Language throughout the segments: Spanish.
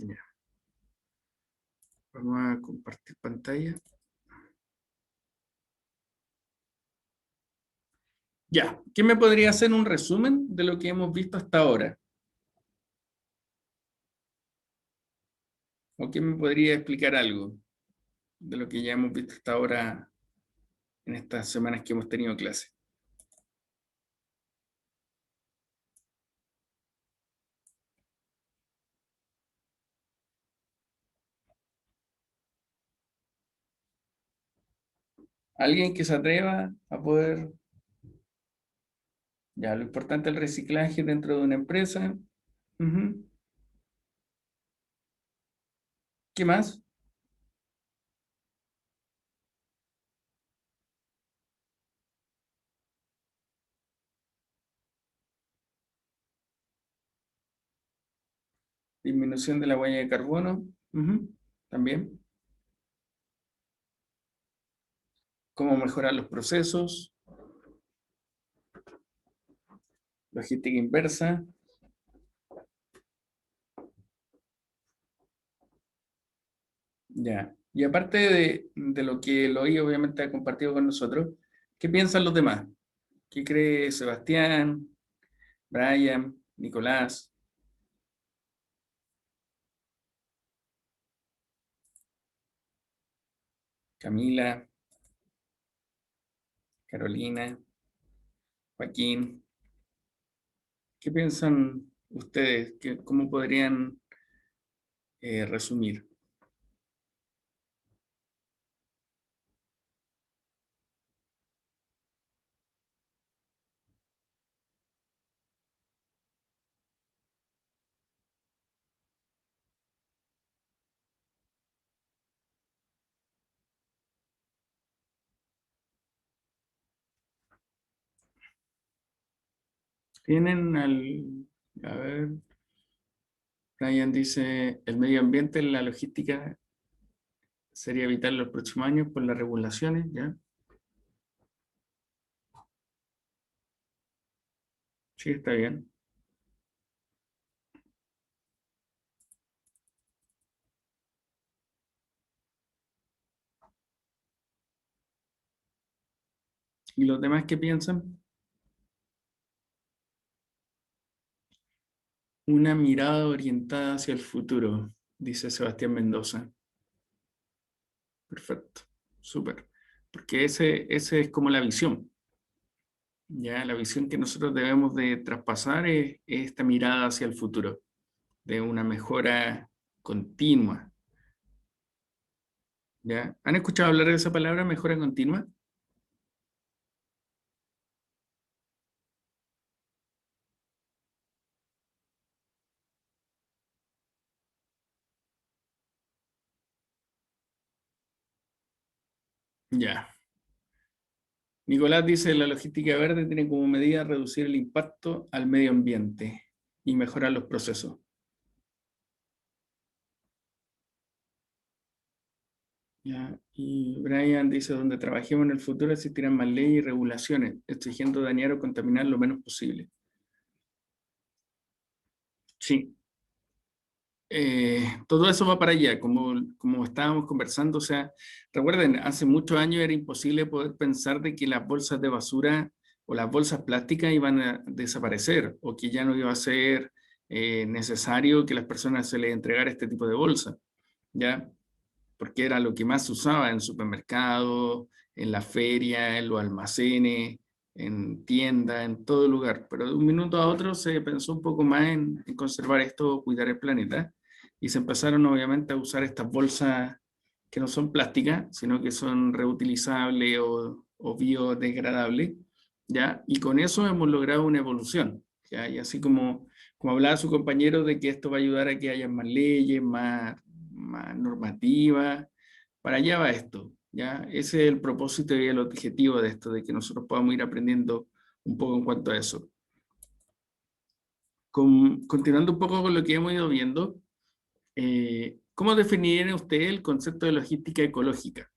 Ya. Vamos a compartir pantalla. Ya, ¿qué me podría hacer un resumen de lo que hemos visto hasta ahora? ¿O quién me podría explicar algo de lo que ya hemos visto hasta ahora en estas semanas que hemos tenido clase? ¿Alguien que se atreva a poder? Ya, lo importante es el reciclaje dentro de una empresa. Ujú. ¿Qué más? Disminución de la huella de carbono. Ujú. También. Cómo mejorar los procesos. Logística inversa. Ya. Y aparte de lo que Eloy obviamente ha compartido con nosotros, ¿qué piensan los demás? ¿Qué cree Sebastián, Brian, Nicolás, Camila, Carolina, Joaquín? ¿Qué piensan ustedes? ¿Cómo podrían resumir? Tienen al... A ver, Brian dice, el medio ambiente, la logística sería vital en los próximos años por las regulaciones, ¿ya? Sí, está bien. ¿Y los demás qué piensan? Una mirada orientada hacia el futuro, dice Sebastián Mendoza. Perfecto, súper. Porque ese es como la visión. Ya, la visión que nosotros debemos de traspasar es esta mirada hacia el futuro, de una mejora continua. ¿Ya? ¿Han escuchado hablar de esa palabra, mejora continua? Ya. Nicolás dice, la logística verde tiene como medida reducir el impacto al medio ambiente y mejorar los procesos. Ya. Y Brian dice, donde trabajemos en el futuro existirán más leyes y regulaciones, exigiendo dañar o contaminar lo menos posible. Sí, todo eso va para allá, como estábamos conversando. O sea, recuerden, hace muchos años era imposible poder pensar de que las bolsas de basura o las bolsas plásticas iban a desaparecer o que ya no iba a ser necesario que las personas se les entregara este tipo de bolsas, ¿ya? Porque era lo que más se usaba en supermercados, en la feria, en los almacenes, en tiendas, en todo lugar. Pero de un minuto a otro se pensó un poco más en conservar esto, cuidar el planeta, y se empezaron obviamente a usar estas bolsas que no son plásticas, sino que son reutilizables o biodegradables, ¿ya? Y con eso hemos logrado una evolución, ¿ya? Y así como hablaba su compañero de que esto va a ayudar a que haya más leyes, más normativa, para allá va esto, ¿ya? Ese es el propósito y el objetivo de esto, de que nosotros podamos ir aprendiendo un poco en cuanto a eso. Continuando un poco con lo que hemos ido viendo, ¿cómo definirían ustedes el concepto de logística ecológica?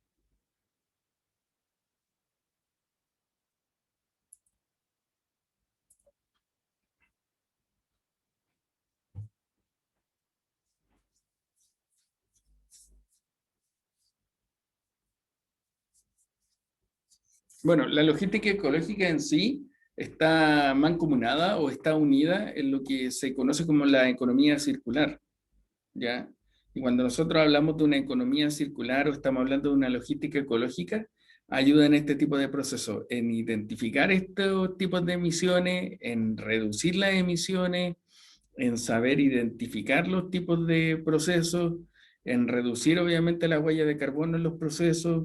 Bueno, la logística ecológica en sí está mancomunada o está unida en lo que se conoce como la economía circular, ¿ya? Y cuando nosotros hablamos de una economía circular o estamos hablando de una logística ecológica, ayuda en este tipo de procesos, en identificar estos tipos de emisiones, en reducir las emisiones, en saber identificar los tipos de procesos, en reducir obviamente la huella de carbono en los procesos,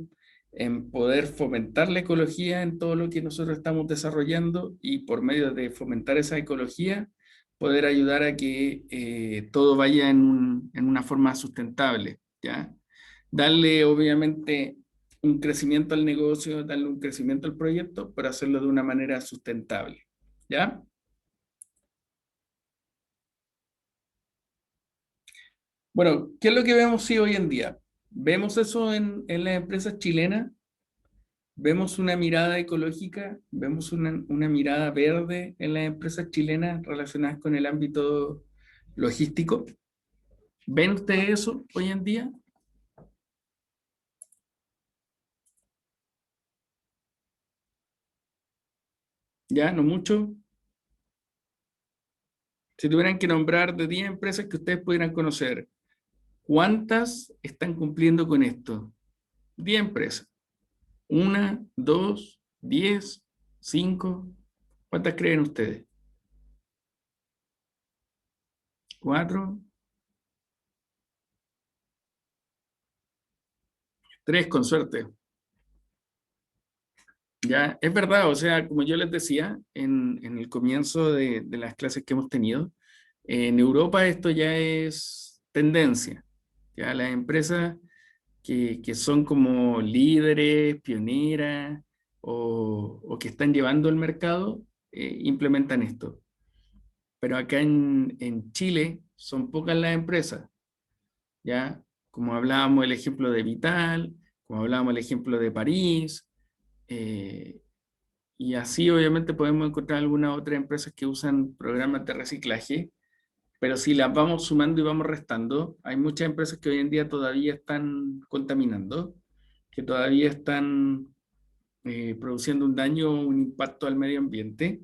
en poder fomentar la ecología en todo lo que nosotros estamos desarrollando y por medio de fomentar esa ecología, poder ayudar a que todo vaya en una forma sustentable, ¿ya? Darle obviamente un crecimiento al negocio, darle un crecimiento al proyecto, pero hacerlo de una manera sustentable, ¿ya? Bueno, ¿qué es lo que vemos sí, hoy en día? Vemos eso en las empresas chilenas, vemos una mirada ecológica, vemos una mirada verde en las empresas chilenas relacionadas con el ámbito logístico. ¿Ven ustedes eso hoy en día? ¿Ya? ¿No mucho? Si tuvieran que nombrar de 10 empresas que ustedes pudieran conocer, ¿cuántas están cumpliendo con esto? 10 empresas. ¿Una, dos, 10, 5? ¿Cuántas creen ustedes? ¿Cuatro? Tres con suerte. Ya, es verdad, o sea, como yo les decía en el comienzo de las clases que hemos tenido, en Europa esto ya es tendencia. Ya las empresas que son como líderes, pioneras o que están llevando el mercado, implementan esto. Pero acá en Chile son pocas las empresas, ¿ya? Como hablábamos el ejemplo de Vital, como hablábamos el ejemplo de París, eh, y así obviamente podemos encontrar algunas otras empresas que usan programas de reciclaje, pero si las vamos sumando y vamos restando, hay muchas empresas que hoy en día todavía están contaminando, que todavía están produciendo un daño, un impacto al medio ambiente,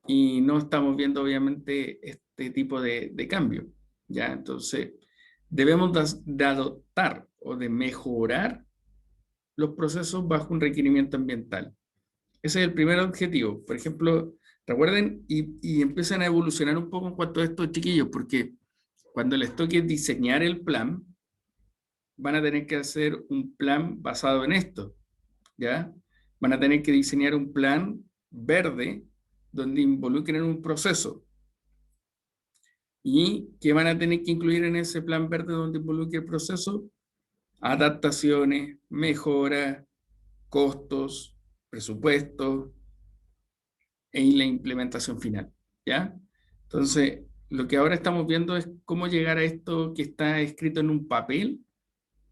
y no estamos viendo obviamente este tipo de cambio, ¿ya? Entonces, debemos de adoptar o de mejorar los procesos bajo un requerimiento ambiental. Ese es el primer objetivo. Por ejemplo, recuerden y empiezan a evolucionar un poco en cuanto a estos chiquillos, porque cuando les toque diseñar el plan, van a tener que hacer un plan basado en esto, ¿ya? Van a tener que diseñar un plan verde donde involucren un proceso y que van a tener que incluir en ese plan verde donde involucre el proceso adaptaciones, mejoras, costos, presupuestos, en la implementación final, ¿ya? Entonces, lo que ahora estamos viendo es cómo llegar a esto que está escrito en un papel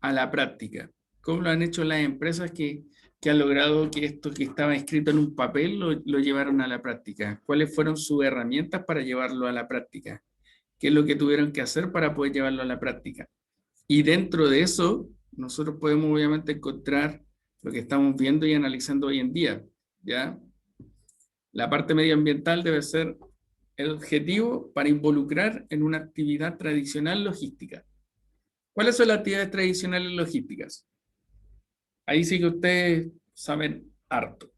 a la práctica. ¿Cómo lo han hecho las empresas que han logrado que esto que estaba escrito en un papel lo llevaron a la práctica? ¿Cuáles fueron sus herramientas para llevarlo a la práctica? ¿Qué es lo que tuvieron que hacer para poder llevarlo a la práctica? Y dentro de eso, nosotros podemos obviamente encontrar lo que estamos viendo y analizando hoy en día, ¿ya? La parte medioambiental debe ser el objetivo para involucrar en una actividad tradicional logística. ¿Cuáles son las actividades tradicionales logísticas? Ahí sí que ustedes saben harto.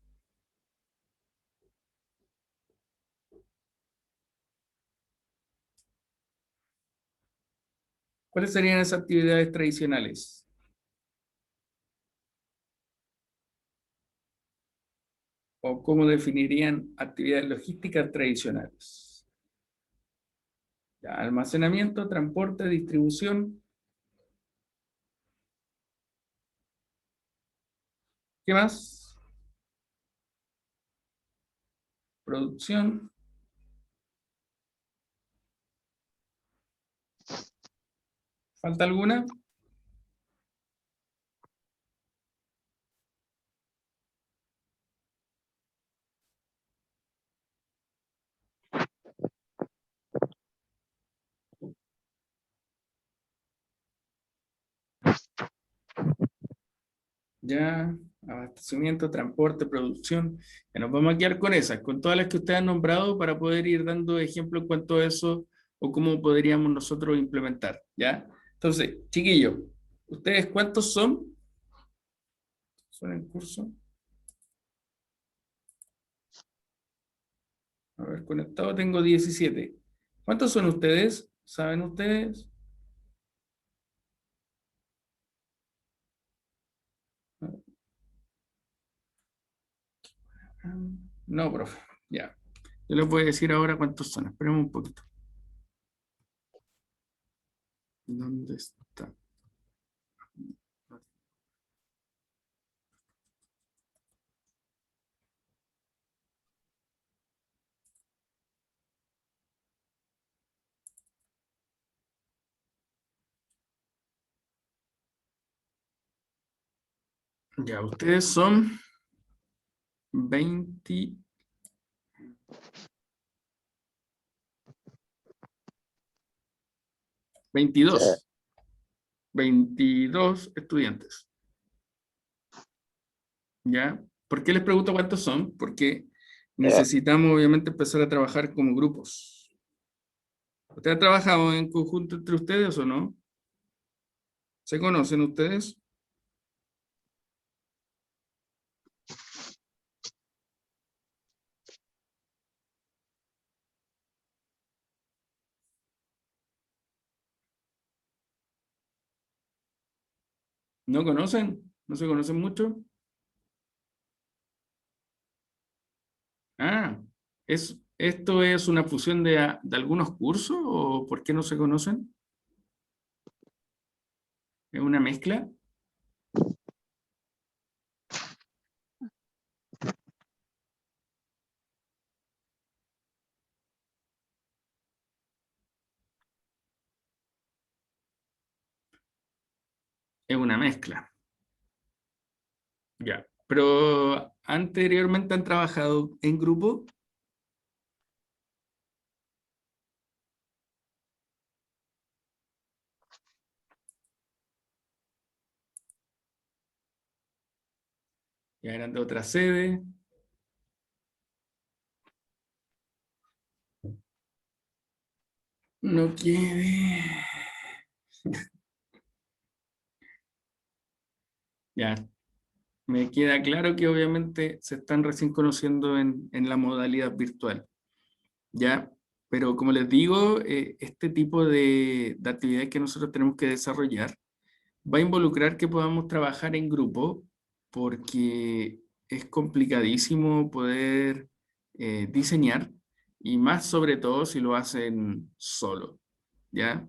¿Cuáles serían esas actividades tradicionales? ¿O cómo definirían actividades logísticas tradicionales? Ya, almacenamiento, transporte, distribución. ¿Qué más? Producción. ¿Falta alguna? Ya. abastecimiento, transporte, producción. Ya nos vamos a quedar con esas, con todas las que ustedes han nombrado para poder ir dando ejemplo en cuanto a eso o cómo podríamos nosotros implementar, ¿ya? Entonces, chiquillos, ¿ustedes cuántos son? ¿Son en curso? A ver, conectado tengo 17. ¿Cuántos son ustedes? ¿Saben ustedes? No, profe. Ya. Yo les voy a decir ahora cuántos son. Esperemos un poquito. ¿Dónde está? Ya, ustedes son 20, 22. 22 estudiantes. ¿Ya? ¿Por qué les pregunto cuántos son? Porque necesitamos obviamente empezar a trabajar como grupos. ¿Ustedes han trabajado en conjunto entre ustedes o no? ¿Se conocen ustedes? ¿No conocen? ¿No se conocen mucho? Ah, ¿esto es una fusión de algunos cursos o por qué no se conocen? ¿Es una mezcla? Es una mezcla. Ya. Pero anteriormente han trabajado en grupo. Ya eran de otra sede. No quiere. Ya, me queda claro que obviamente se están recién conociendo en la modalidad virtual. Ya, pero como les digo, este tipo de actividades que nosotros tenemos que desarrollar va a involucrar que podamos trabajar en grupo porque es complicadísimo poder diseñar y más sobre todo si lo hacen solo, ¿ya?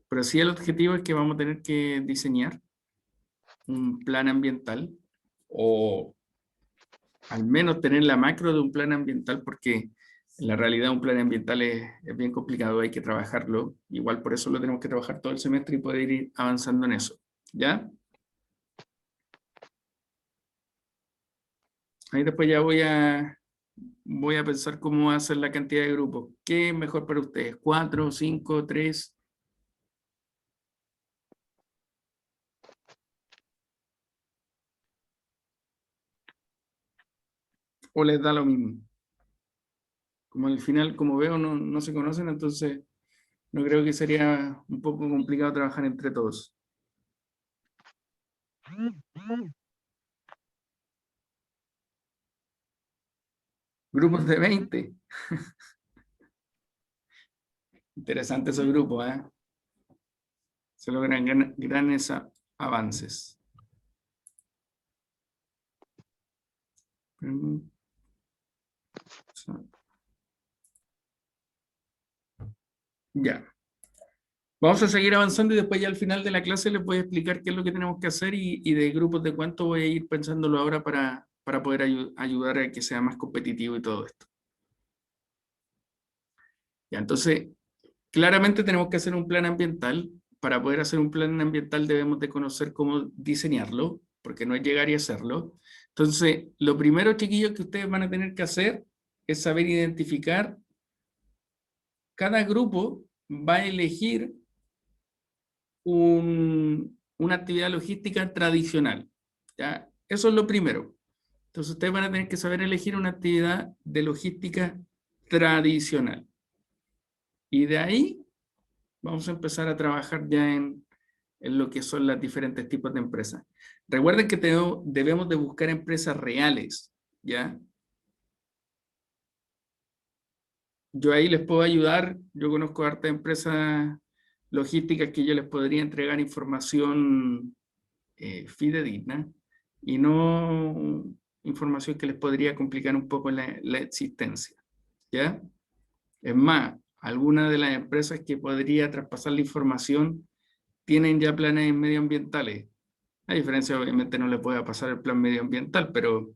Pero sí el objetivo es que vamos a tener que diseñar un plan ambiental o al menos tener la macro de un plan ambiental porque en la realidad un plan ambiental es bien complicado, hay que trabajarlo, igual por eso lo tenemos que trabajar todo el semestre y poder ir avanzando en eso, ¿ya? Ahí después ya voy a pensar cómo va a ser la cantidad de grupos. ¿Qué es mejor para ustedes? ¿4, 5, 3? ¿O les da lo mismo? Como al final, como veo, no se conocen, entonces no creo que sería un poco complicado trabajar entre todos. Grupos de 20. Interesante esos grupos, ¿eh? Se logran grandes avances. Ya. Vamos a seguir avanzando y después ya al final de la clase les voy a explicar qué es lo que tenemos que hacer y de grupos de cuánto voy a ir pensándolo ahora para poder ayudar a que sea más competitivo y todo esto. Ya, entonces, claramente tenemos que hacer un plan ambiental. Para poder hacer un plan ambiental debemos de conocer cómo diseñarlo, porque no es llegar y hacerlo. Entonces, lo primero, chiquillos, que ustedes van a tener que hacer es saber identificar, cada grupo va a elegir una actividad logística tradicional, ¿ya? Eso es lo primero. Entonces ustedes van a tener que saber elegir una actividad de logística tradicional. Y de ahí vamos a empezar a trabajar ya en lo que son los diferentes tipos de empresas. Recuerden que debemos de buscar empresas reales, ¿ya? Yo ahí les puedo ayudar. Yo conozco hartas empresas logísticas que yo les podría entregar información fidedigna y no información que les podría complicar un poco la existencia, ¿ya? Es más, algunas de las empresas que podría traspasar la información tienen ya planes medioambientales. A diferencia, obviamente, no les pueda pasar el plan medioambiental, pero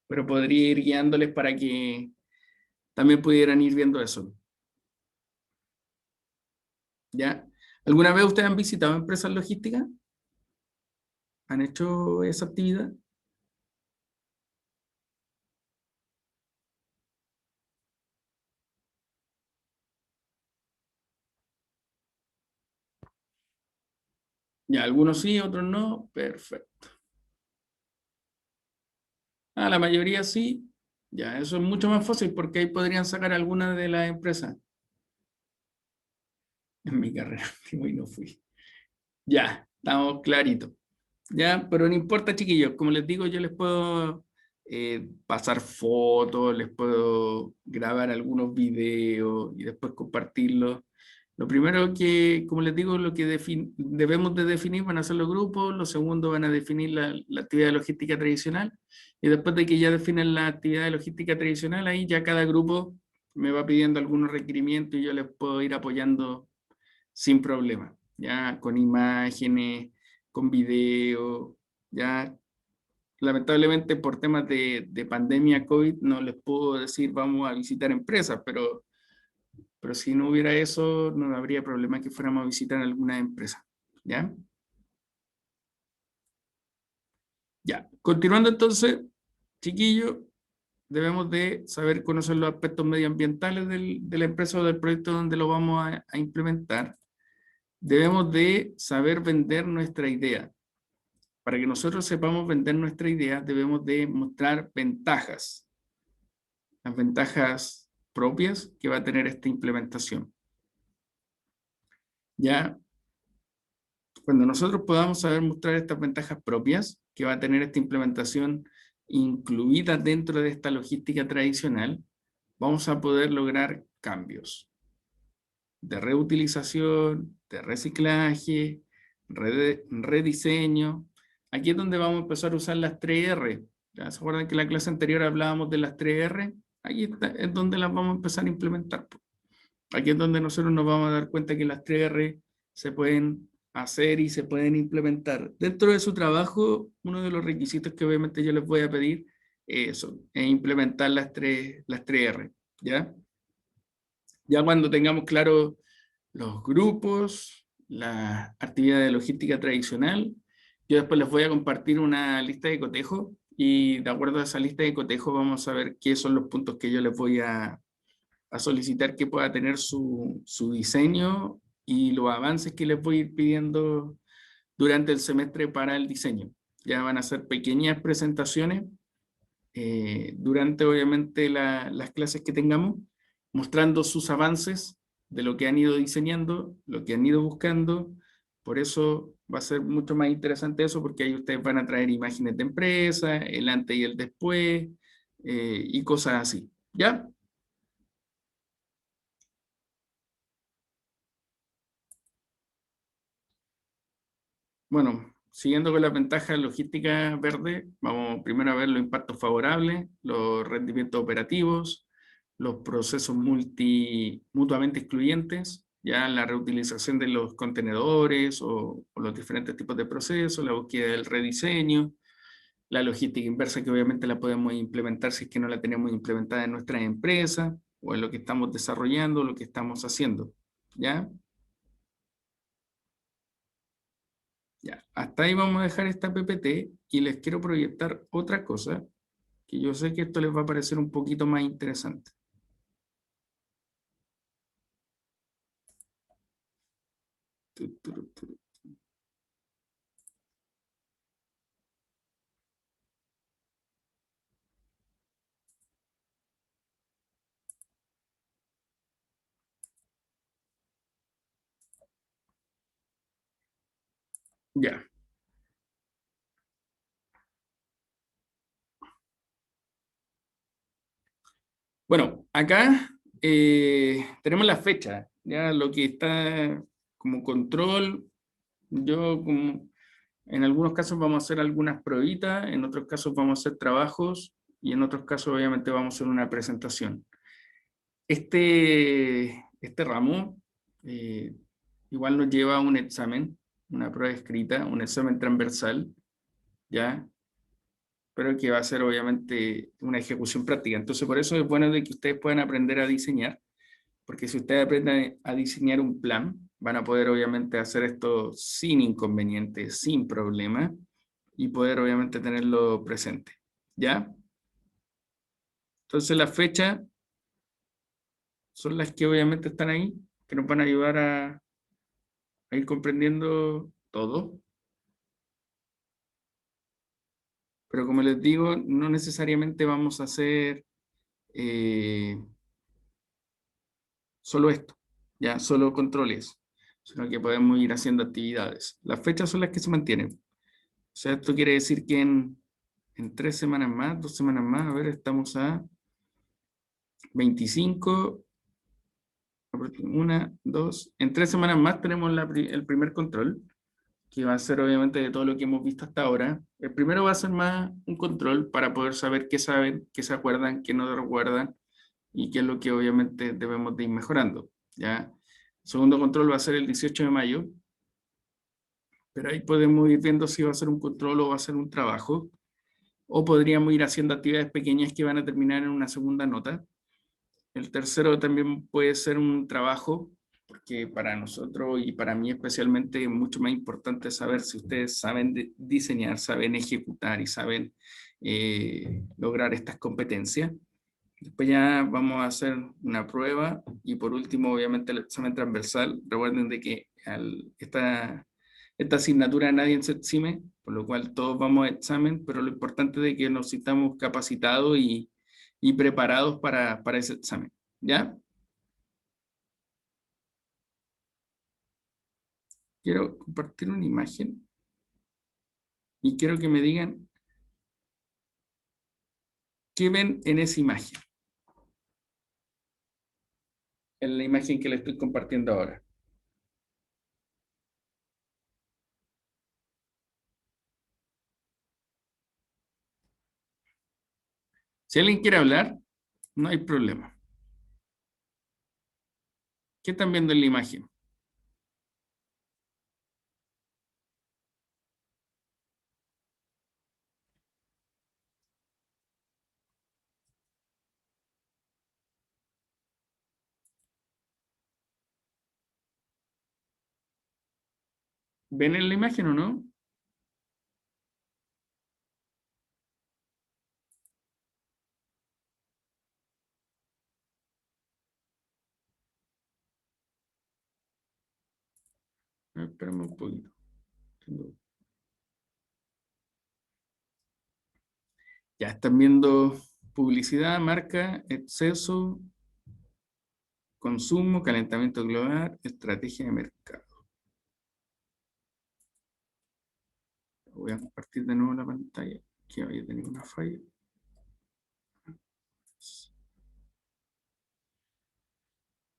podría ir guiándoles para que también pudieran ir viendo eso. ¿Ya? ¿Alguna vez ustedes han visitado empresas logísticas? ¿Han hecho esa actividad? Ya, algunos sí, otros no. Perfecto. Ah, la mayoría sí. Ya, eso es mucho más fácil porque ahí podrían sacar algunas de las empresas. En mi carrera y no fui. Ya, estamos claritos. Ya, pero no importa, chiquillos. Como les digo, yo les puedo pasar fotos, les puedo grabar algunos videos y después compartirlos. Lo primero que, como les digo, lo que debemos de definir van a ser los grupos, lo segundo van a definir la actividad de logística tradicional y después de que ya definen la actividad de logística tradicional, ahí ya cada grupo me va pidiendo algunos requerimientos y yo les puedo ir apoyando sin problema, ya con imágenes, con video, ya lamentablemente por temas de pandemia COVID no les puedo decir vamos a visitar empresas, pero si no hubiera eso no habría problema que fuéramos a visitar alguna empresa, ¿ya? Ya, continuando entonces, chiquillo, debemos de saber conocer los aspectos medioambientales de la empresa o del proyecto donde lo vamos a implementar. Debemos de saber vender nuestra idea. Para que nosotros sepamos vender nuestra idea, debemos de mostrar ventajas, las ventajas propias que va a tener esta implementación. Ya, cuando nosotros podamos saber mostrar estas ventajas propias que va a tener esta implementación incluida dentro de esta logística tradicional, vamos a poder lograr cambios de reutilización, de reciclaje, rediseño. Aquí es donde vamos a empezar a usar las 3R. ¿Ya se acuerdan que en la clase anterior hablábamos de las 3R? Aquí es donde las vamos a empezar a implementar. Aquí es donde nosotros nos vamos a dar cuenta que las 3R se pueden hacer y se pueden implementar. Dentro de su trabajo, uno de los requisitos que obviamente yo les voy a pedir es eso, es implementar las 3R. ¿Ya? Ya cuando tengamos claro los grupos, la actividad de logística tradicional, yo después les voy a compartir una lista de cotejo y de acuerdo a esa lista de cotejo vamos a ver qué son los puntos que yo les voy a solicitar que pueda tener su diseño y los avances que les voy a ir pidiendo durante el semestre para el diseño. Ya van a ser pequeñas presentaciones durante obviamente las clases que tengamos, mostrando sus avances de lo que han ido diseñando, lo que han ido buscando. Por eso va a ser mucho más interesante eso, porque ahí ustedes van a traer imágenes de empresa, el antes y el después, y cosas así. ¿Ya? Bueno, siguiendo con las ventajas logísticas verdes, vamos primero a ver los impactos favorables, los rendimientos operativos, los procesos mutuamente excluyentes, ya la reutilización de los contenedores o los diferentes tipos de procesos, la búsqueda del rediseño, la logística inversa que obviamente la podemos implementar si es que no la tenemos implementada en nuestras empresas o en lo que estamos desarrollando, lo que estamos haciendo, ¿ya? Ya, hasta ahí vamos a dejar esta PPT y les quiero proyectar otra cosa que yo sé que esto les va a parecer un poquito más interesante. Tu, tu, tu. Ya. Bueno, acá tenemos la fecha, ya lo que está como control. Yo como en algunos casos vamos a hacer algunas pruebitas, en otros casos vamos a hacer trabajos y en otros casos obviamente vamos a hacer una presentación. Este ramo igual nos lleva a un examen, una prueba escrita, un examen transversal, ¿ya? Pero que va a ser obviamente una ejecución práctica. Entonces por eso es bueno de que ustedes puedan aprender a diseñar, porque si ustedes aprenden a diseñar un plan, van a poder obviamente hacer esto sin inconvenientes, sin problema, y poder obviamente tenerlo presente, ¿ya? Entonces las fechas son las que obviamente están ahí, que nos van a ayudar a ir comprendiendo todo, pero como les digo, no necesariamente vamos a hacer eh, solo esto, ya, solo controles, sino que podemos ir haciendo actividades. Las fechas son las que se mantienen. O sea, esto quiere decir que en 3 semanas más, 2 semanas más, a ver, estamos a 25, una, dos, en 3 semanas más tenemos el primer control, que va a ser obviamente de todo lo que hemos visto hasta ahora. El primero va a ser más un control para poder saber qué saben, qué se acuerdan, qué no recuerdan y qué es lo que obviamente debemos de ir mejorando, ¿ya? El segundo control va a ser el 18 de mayo, pero ahí podemos ir viendo si va a ser un control o va a ser un trabajo, o podríamos ir haciendo actividades pequeñas que van a terminar en una segunda nota. El tercero también puede ser un trabajo, porque para nosotros y para mí especialmente es mucho más importante saber si ustedes saben diseñar, saben ejecutar y saben lograr estas competencias. Después ya vamos a hacer una prueba y por último obviamente el examen transversal. Recuerden de que esta asignatura nadie se exime, por lo cual todos vamos a examen, pero lo importante es de que nos sintamos capacitados y preparados para ese examen. ¿Ya? Quiero compartir una imagen y quiero que me digan qué ven en esa imagen, en la imagen que les estoy compartiendo ahora. Si alguien quiere hablar, no hay problema. ¿Qué están viendo en la imagen? ¿Ven en la imagen o no? Espérame un poquito. Ya están viendo publicidad, marca, exceso, consumo, calentamiento global, estrategia de mercado. Voy a compartir de nuevo la pantalla, que había tenido una falla.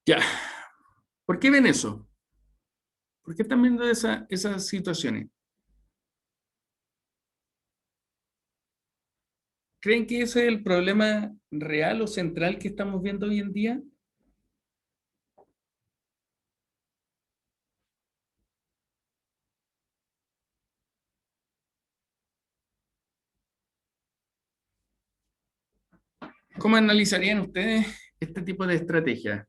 Ya. ¿Por qué ven eso? ¿Por qué están viendo esas situaciones? ¿Creen que ese es el problema real o central que estamos viendo hoy en día? ¿Cómo analizarían ustedes este tipo de estrategia?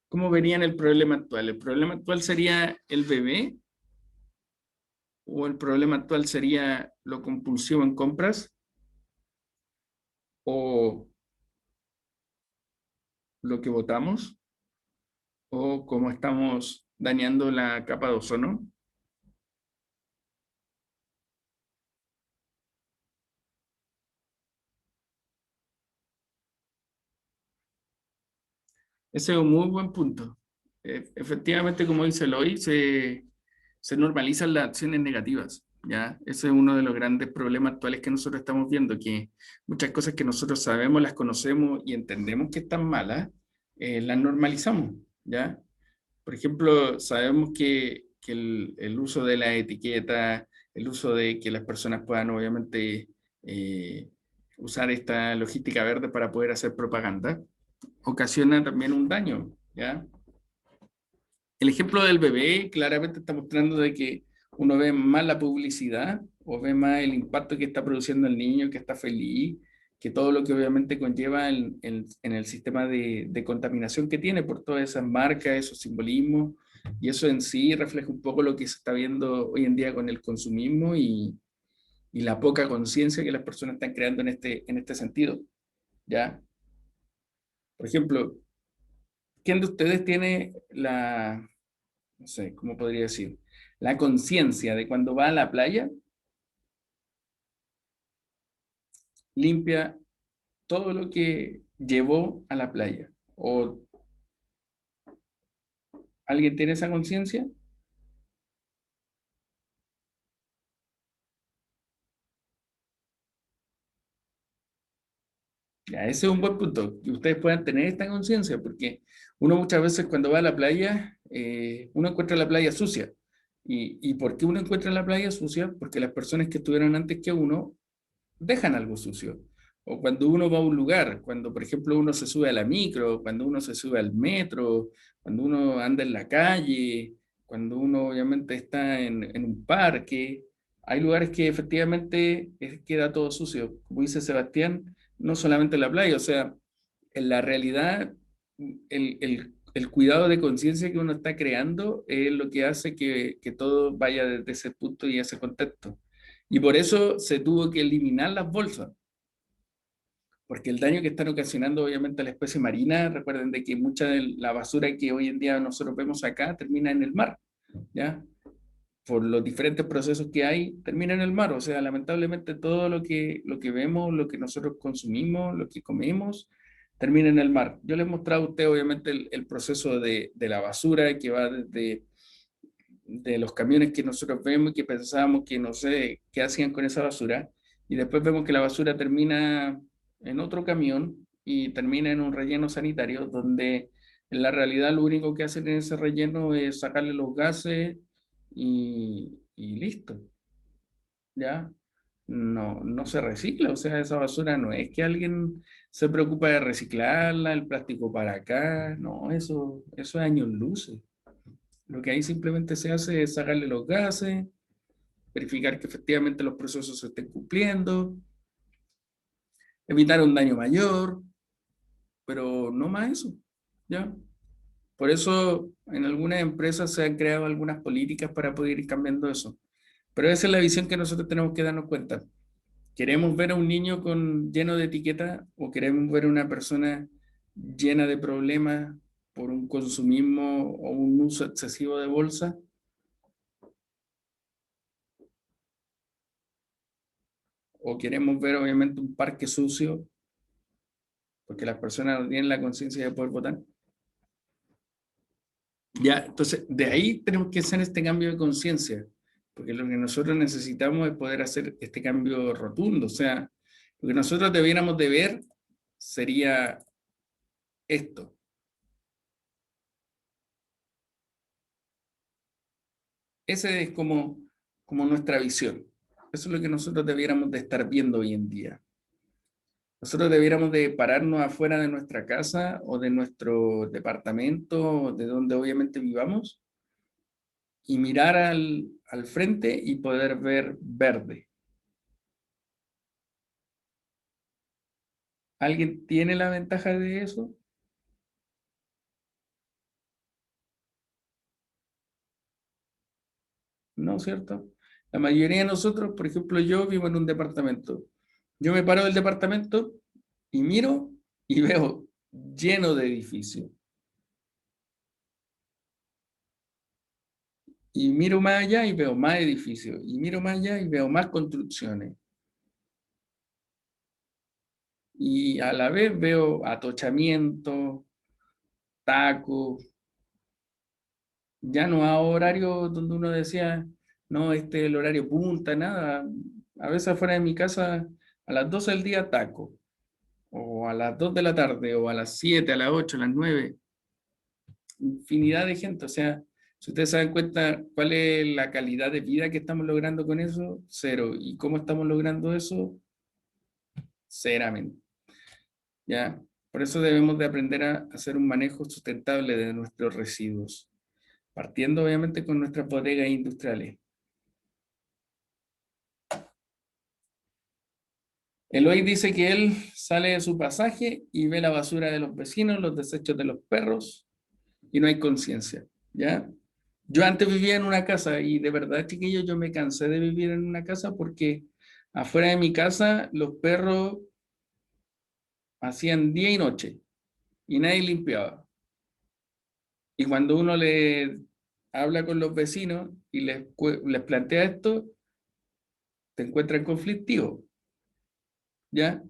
¿Cómo verían el problema actual? ¿El problema actual sería el bebé o el problema actual sería lo compulsivo en compras o lo que votamos o cómo estamos dañando la capa de ozono? Ese es un muy buen punto. Efectivamente, como dice Eloy, se se normalizan las acciones negativas, ¿ya? Ese es uno de los grandes problemas actuales que nosotros estamos viendo, que muchas cosas que nosotros sabemos, las conocemos y entendemos que están malas, las normalizamos, ¿ya? Por ejemplo, sabemos que el uso de la etiqueta, el uso de que las personas puedan obviamente usar esta logística verde para poder hacer propaganda, ocasiona también un daño, ¿ya? El ejemplo del bebé claramente está mostrando de que uno ve más la publicidad o ve más el impacto que está produciendo el niño, que está feliz, que todo lo que obviamente conlleva en el sistema de contaminación que tiene por todas esas marcas, esos simbolismos, y eso en sí refleja un poco lo que se está viendo hoy en día con el consumismo y la poca conciencia que las personas están creando en este sentido, ¿ya? Por ejemplo, ¿quién de ustedes tiene no sé, ¿cómo podría decir? La conciencia de cuando va a la playa, limpia todo lo que llevó a la playa? ¿O alguien tiene esa conciencia? Ya, ese es un buen punto, que ustedes puedan tener esta conciencia, porque uno muchas veces cuando va a la playa, uno encuentra la playa sucia. ¿Y por qué uno encuentra la playa sucia? Porque las personas que estuvieron antes que uno dejan algo sucio. O cuando uno va a un lugar, cuando por ejemplo uno se sube a la micro, cuando uno se sube al metro, cuando uno anda en la calle, cuando uno obviamente está en un parque, hay lugares que efectivamente queda todo sucio. Como dice Sebastián, no solamente en la playa, o sea, en la realidad el cuidado de conciencia que uno está creando es lo que hace que todo vaya desde ese punto y ese contexto. Y por eso se tuvo que eliminar las bolsas, porque el daño que están ocasionando obviamente a la especie marina, recuerden de que mucha de la basura que hoy en día nosotros vemos acá termina en el mar, ¿ya? Por los diferentes procesos que hay, termina en el mar. O sea, lamentablemente todo lo que vemos, lo que nosotros consumimos, lo que comemos, termina en el mar. Yo les he mostrado a usted obviamente el proceso de la basura que va desde de los camiones que nosotros vemos y que pensábamos que no sé qué hacían con esa basura, y después vemos que la basura termina en otro camión y termina en un relleno sanitario donde en la realidad lo único que hacen en ese relleno es sacarle los gases y listo, ¿ya? No, no se recicla, o sea, esa basura no es que alguien se preocupa de reciclarla, el plástico para acá, no, eso es años luces. Lo que ahí simplemente se hace es sacarle los gases, verificar que efectivamente los procesos se estén cumpliendo, evitar un daño mayor, pero no más eso, ¿ya? Por eso en algunas empresas se han creado algunas políticas para poder ir cambiando eso. Pero esa es la visión que nosotros tenemos que darnos cuenta. ¿Queremos ver a un niño lleno de etiqueta o queremos ver a una persona llena de problemas por un consumismo o un uso excesivo de bolsa? ¿O queremos ver obviamente un parque sucio porque las personas no tienen la conciencia de poder votar? Ya, entonces, de ahí tenemos que hacer este cambio de conciencia, porque lo que nosotros necesitamos es poder hacer este cambio rotundo, o sea, lo que nosotros debiéramos de ver sería esto. Ese es como nuestra visión. Eso es lo que nosotros debiéramos de estar viendo hoy en día. Nosotros debiéramos de pararnos afuera de nuestra casa o de nuestro departamento, de donde obviamente vivamos, y mirar al frente y poder ver verde. ¿Alguien tiene la ventaja de eso? No, ¿cierto? La mayoría de nosotros, por ejemplo, yo vivo en un departamento. Yo me paro del departamento y miro y veo lleno de edificios. Y miro más allá y veo más edificios. Y miro más allá y veo más construcciones. Y a la vez veo atochamiento, tacos, Ya no hay horario donde uno decía, no, este es el horario punta, nada. A veces afuera de mi casa, a las 12 del día taco, o a las 2 de la tarde, o a las 7, a las 8, a las 9, infinidad de gente. O sea, si ustedes se dan cuenta cuál es la calidad de vida que estamos logrando con eso, cero. ¿Y cómo estamos logrando eso? Ceramente. ¿Ya? Por eso debemos de aprender a hacer un manejo sustentable de nuestros residuos, partiendo obviamente con nuestras bodegas industriales. Eloy dice que él sale de su pasaje y ve la basura de los vecinos, los desechos de los perros y no hay conciencia, ¿ya? Yo antes vivía en una casa y de verdad, chiquillos, yo me cansé de vivir en una casa porque afuera de mi casa los perros hacían día y noche y nadie limpiaba. Y cuando uno le habla con los vecinos y les plantea esto, te encuentran conflictivos, ¿ya?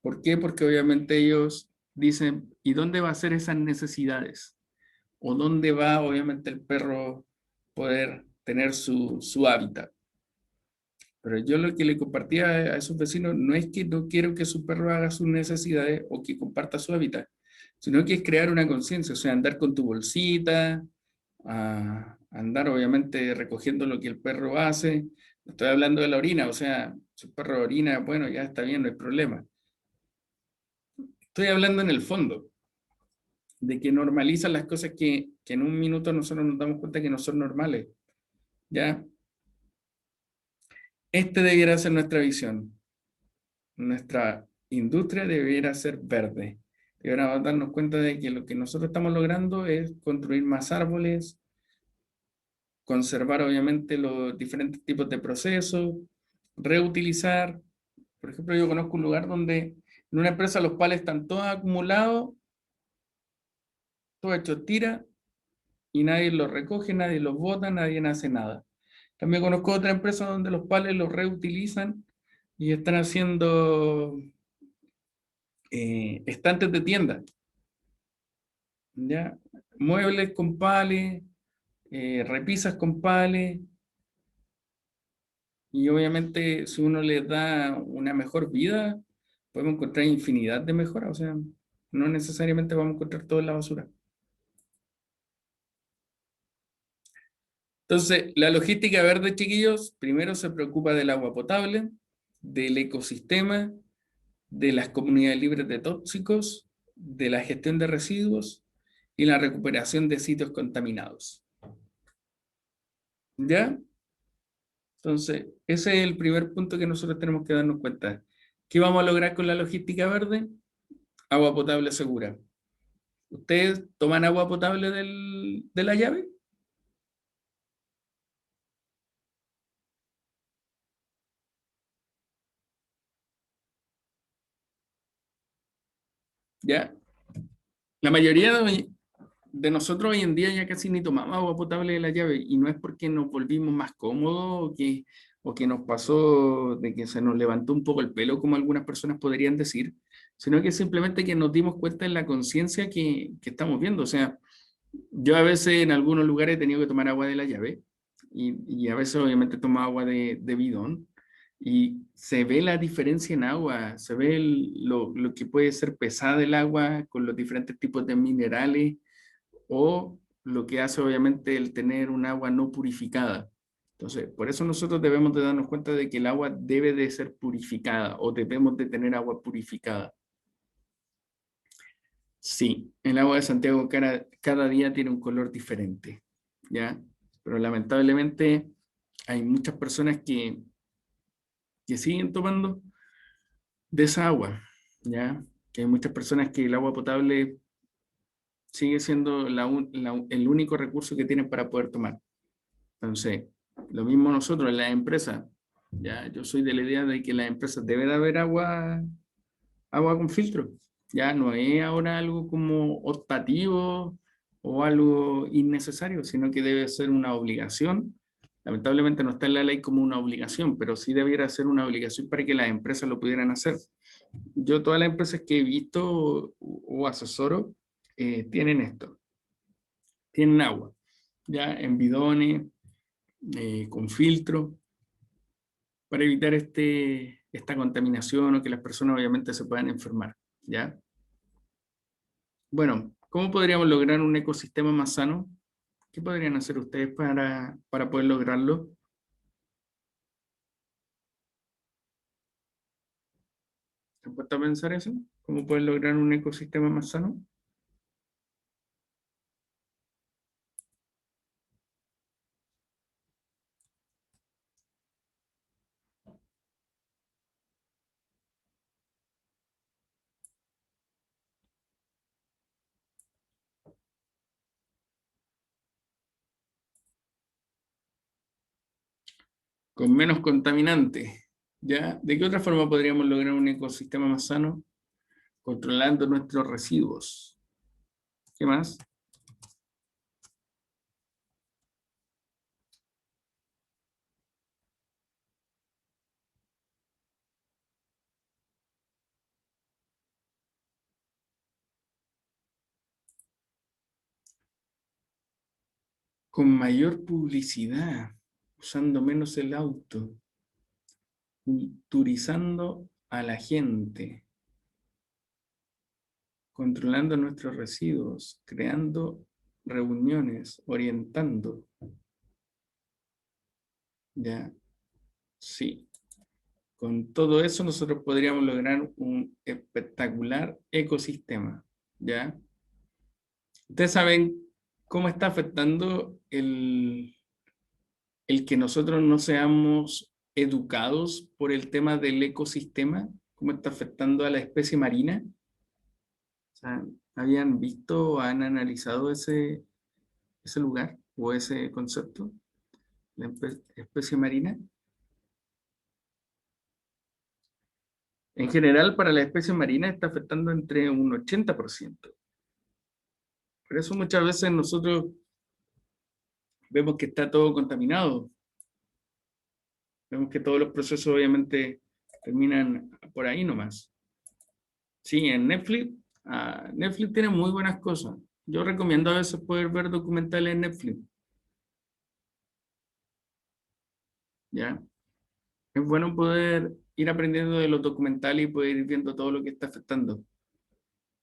¿Por qué? Porque obviamente ellos dicen, ¿y dónde va a ser esas necesidades? ¿O dónde va obviamente el perro poder tener su hábitat? Pero yo lo que le compartía a esos vecinos no es que no quiero que su perro haga sus necesidades o que comparta su hábitat, sino que es crear una conciencia, o sea, andar con tu bolsita, andar obviamente recogiendo lo que el perro hace. No estoy hablando de la orina, o sea, si el perro orina, bueno, ya está bien, no hay problema. Estoy hablando en el fondo, de que normalizan las cosas que en un minuto nosotros nos damos cuenta que no son normales, ¿ya? Este debiera ser nuestra visión. Nuestra industria debiera ser verde. Deberíamos darnos cuenta de que lo que nosotros estamos logrando es construir más árboles, conservar obviamente los diferentes tipos de procesos, reutilizar. Por ejemplo, yo conozco un lugar donde en una empresa los pales están todos acumulados, todo hecho tira, y nadie los recoge, nadie los bota, nadie hace nada. También conozco otra empresa donde los pales los reutilizan y están haciendo estantes de tienda, ¿ya? Muebles con pales, repisas con pales, y obviamente si uno les da una mejor vida, podemos encontrar infinidad de mejoras, o sea, no necesariamente vamos a encontrar todo en la basura. Entonces, la logística verde, chiquillos, primero se preocupa del agua potable, del ecosistema, de las comunidades libres de tóxicos, de la gestión de residuos y la recuperación de sitios contaminados. ¿Ya? Entonces, ese es el primer punto que nosotros tenemos que darnos cuenta. ¿Qué vamos a lograr con la logística verde? Agua potable segura. ¿Ustedes toman agua potable de la llave? ¿Ya? La mayoría de nosotros hoy en día ya casi ni tomamos agua potable de la llave y no es porque nos volvimos más cómodos o que nos pasó de que se nos levantó un poco el pelo, como algunas personas podrían decir, sino que simplemente que nos dimos cuenta en la conciencia que estamos viendo. O sea, yo a veces en algunos lugares he tenido que tomar agua de la llave y a veces obviamente tomo agua de bidón y se ve la diferencia en agua, se ve lo que puede ser pesada el agua con los diferentes tipos de minerales o lo que hace obviamente el tener un agua no purificada. Entonces, por eso nosotros debemos de darnos cuenta de que el agua debe de ser purificada o debemos de tener agua purificada. Sí, el agua de Santiago cada día tiene un color diferente, ¿ya? Pero lamentablemente hay muchas personas que siguen tomando de esa agua, ¿ya? Que hay muchas personas que el agua potable sigue siendo el único recurso que tienen para poder tomar. Entonces, lo mismo nosotros en las empresas, ¿ya? Yo soy de la idea de que en las empresas debe de haber agua con filtro. Ya no es ahora algo como optativo o algo innecesario, sino que debe ser una obligación. Lamentablemente no está en la ley como una obligación, pero sí debiera ser una obligación para que las empresas lo pudieran hacer. Yo todas las empresas que he visto o asesoro tienen esto, tienen agua. ya en bidones, con filtro, para evitar esta contaminación o que las personas obviamente se puedan enfermar, ¿ya? Bueno, ¿cómo podríamos lograr un ecosistema más sano? ¿Qué podrían hacer ustedes para poder lograrlo? ¿Se han puesto a pensar eso? ¿Cómo poder lograr un ecosistema más sano? Con menos contaminantes, ¿ya? ¿De qué otra forma podríamos lograr un ecosistema más sano? Controlando nuestros residuos. ¿Qué más? Con mayor publicidad, usando menos el auto, culturizando a la gente, controlando nuestros residuos, creando reuniones, orientando. Ya, sí. Con todo eso nosotros podríamos lograr un espectacular ecosistema. ¿Ya? Ustedes saben cómo está afectando el que nosotros no seamos educados por el tema del ecosistema, cómo está afectando a la especie marina. O sea, ¿habían visto o han analizado ese lugar o ese concepto, la especie marina? En general, para la especie marina está afectando entre un 80%. Por eso muchas veces nosotros vemos que está todo contaminado. Vemos que todos los procesos obviamente terminan por ahí nomás. Sí, en Netflix, Netflix tiene muy buenas cosas. Yo recomiendo a veces poder ver documentales en Netflix, ¿ya? Es bueno poder ir aprendiendo de los documentales y poder ir viendo todo lo que está afectando,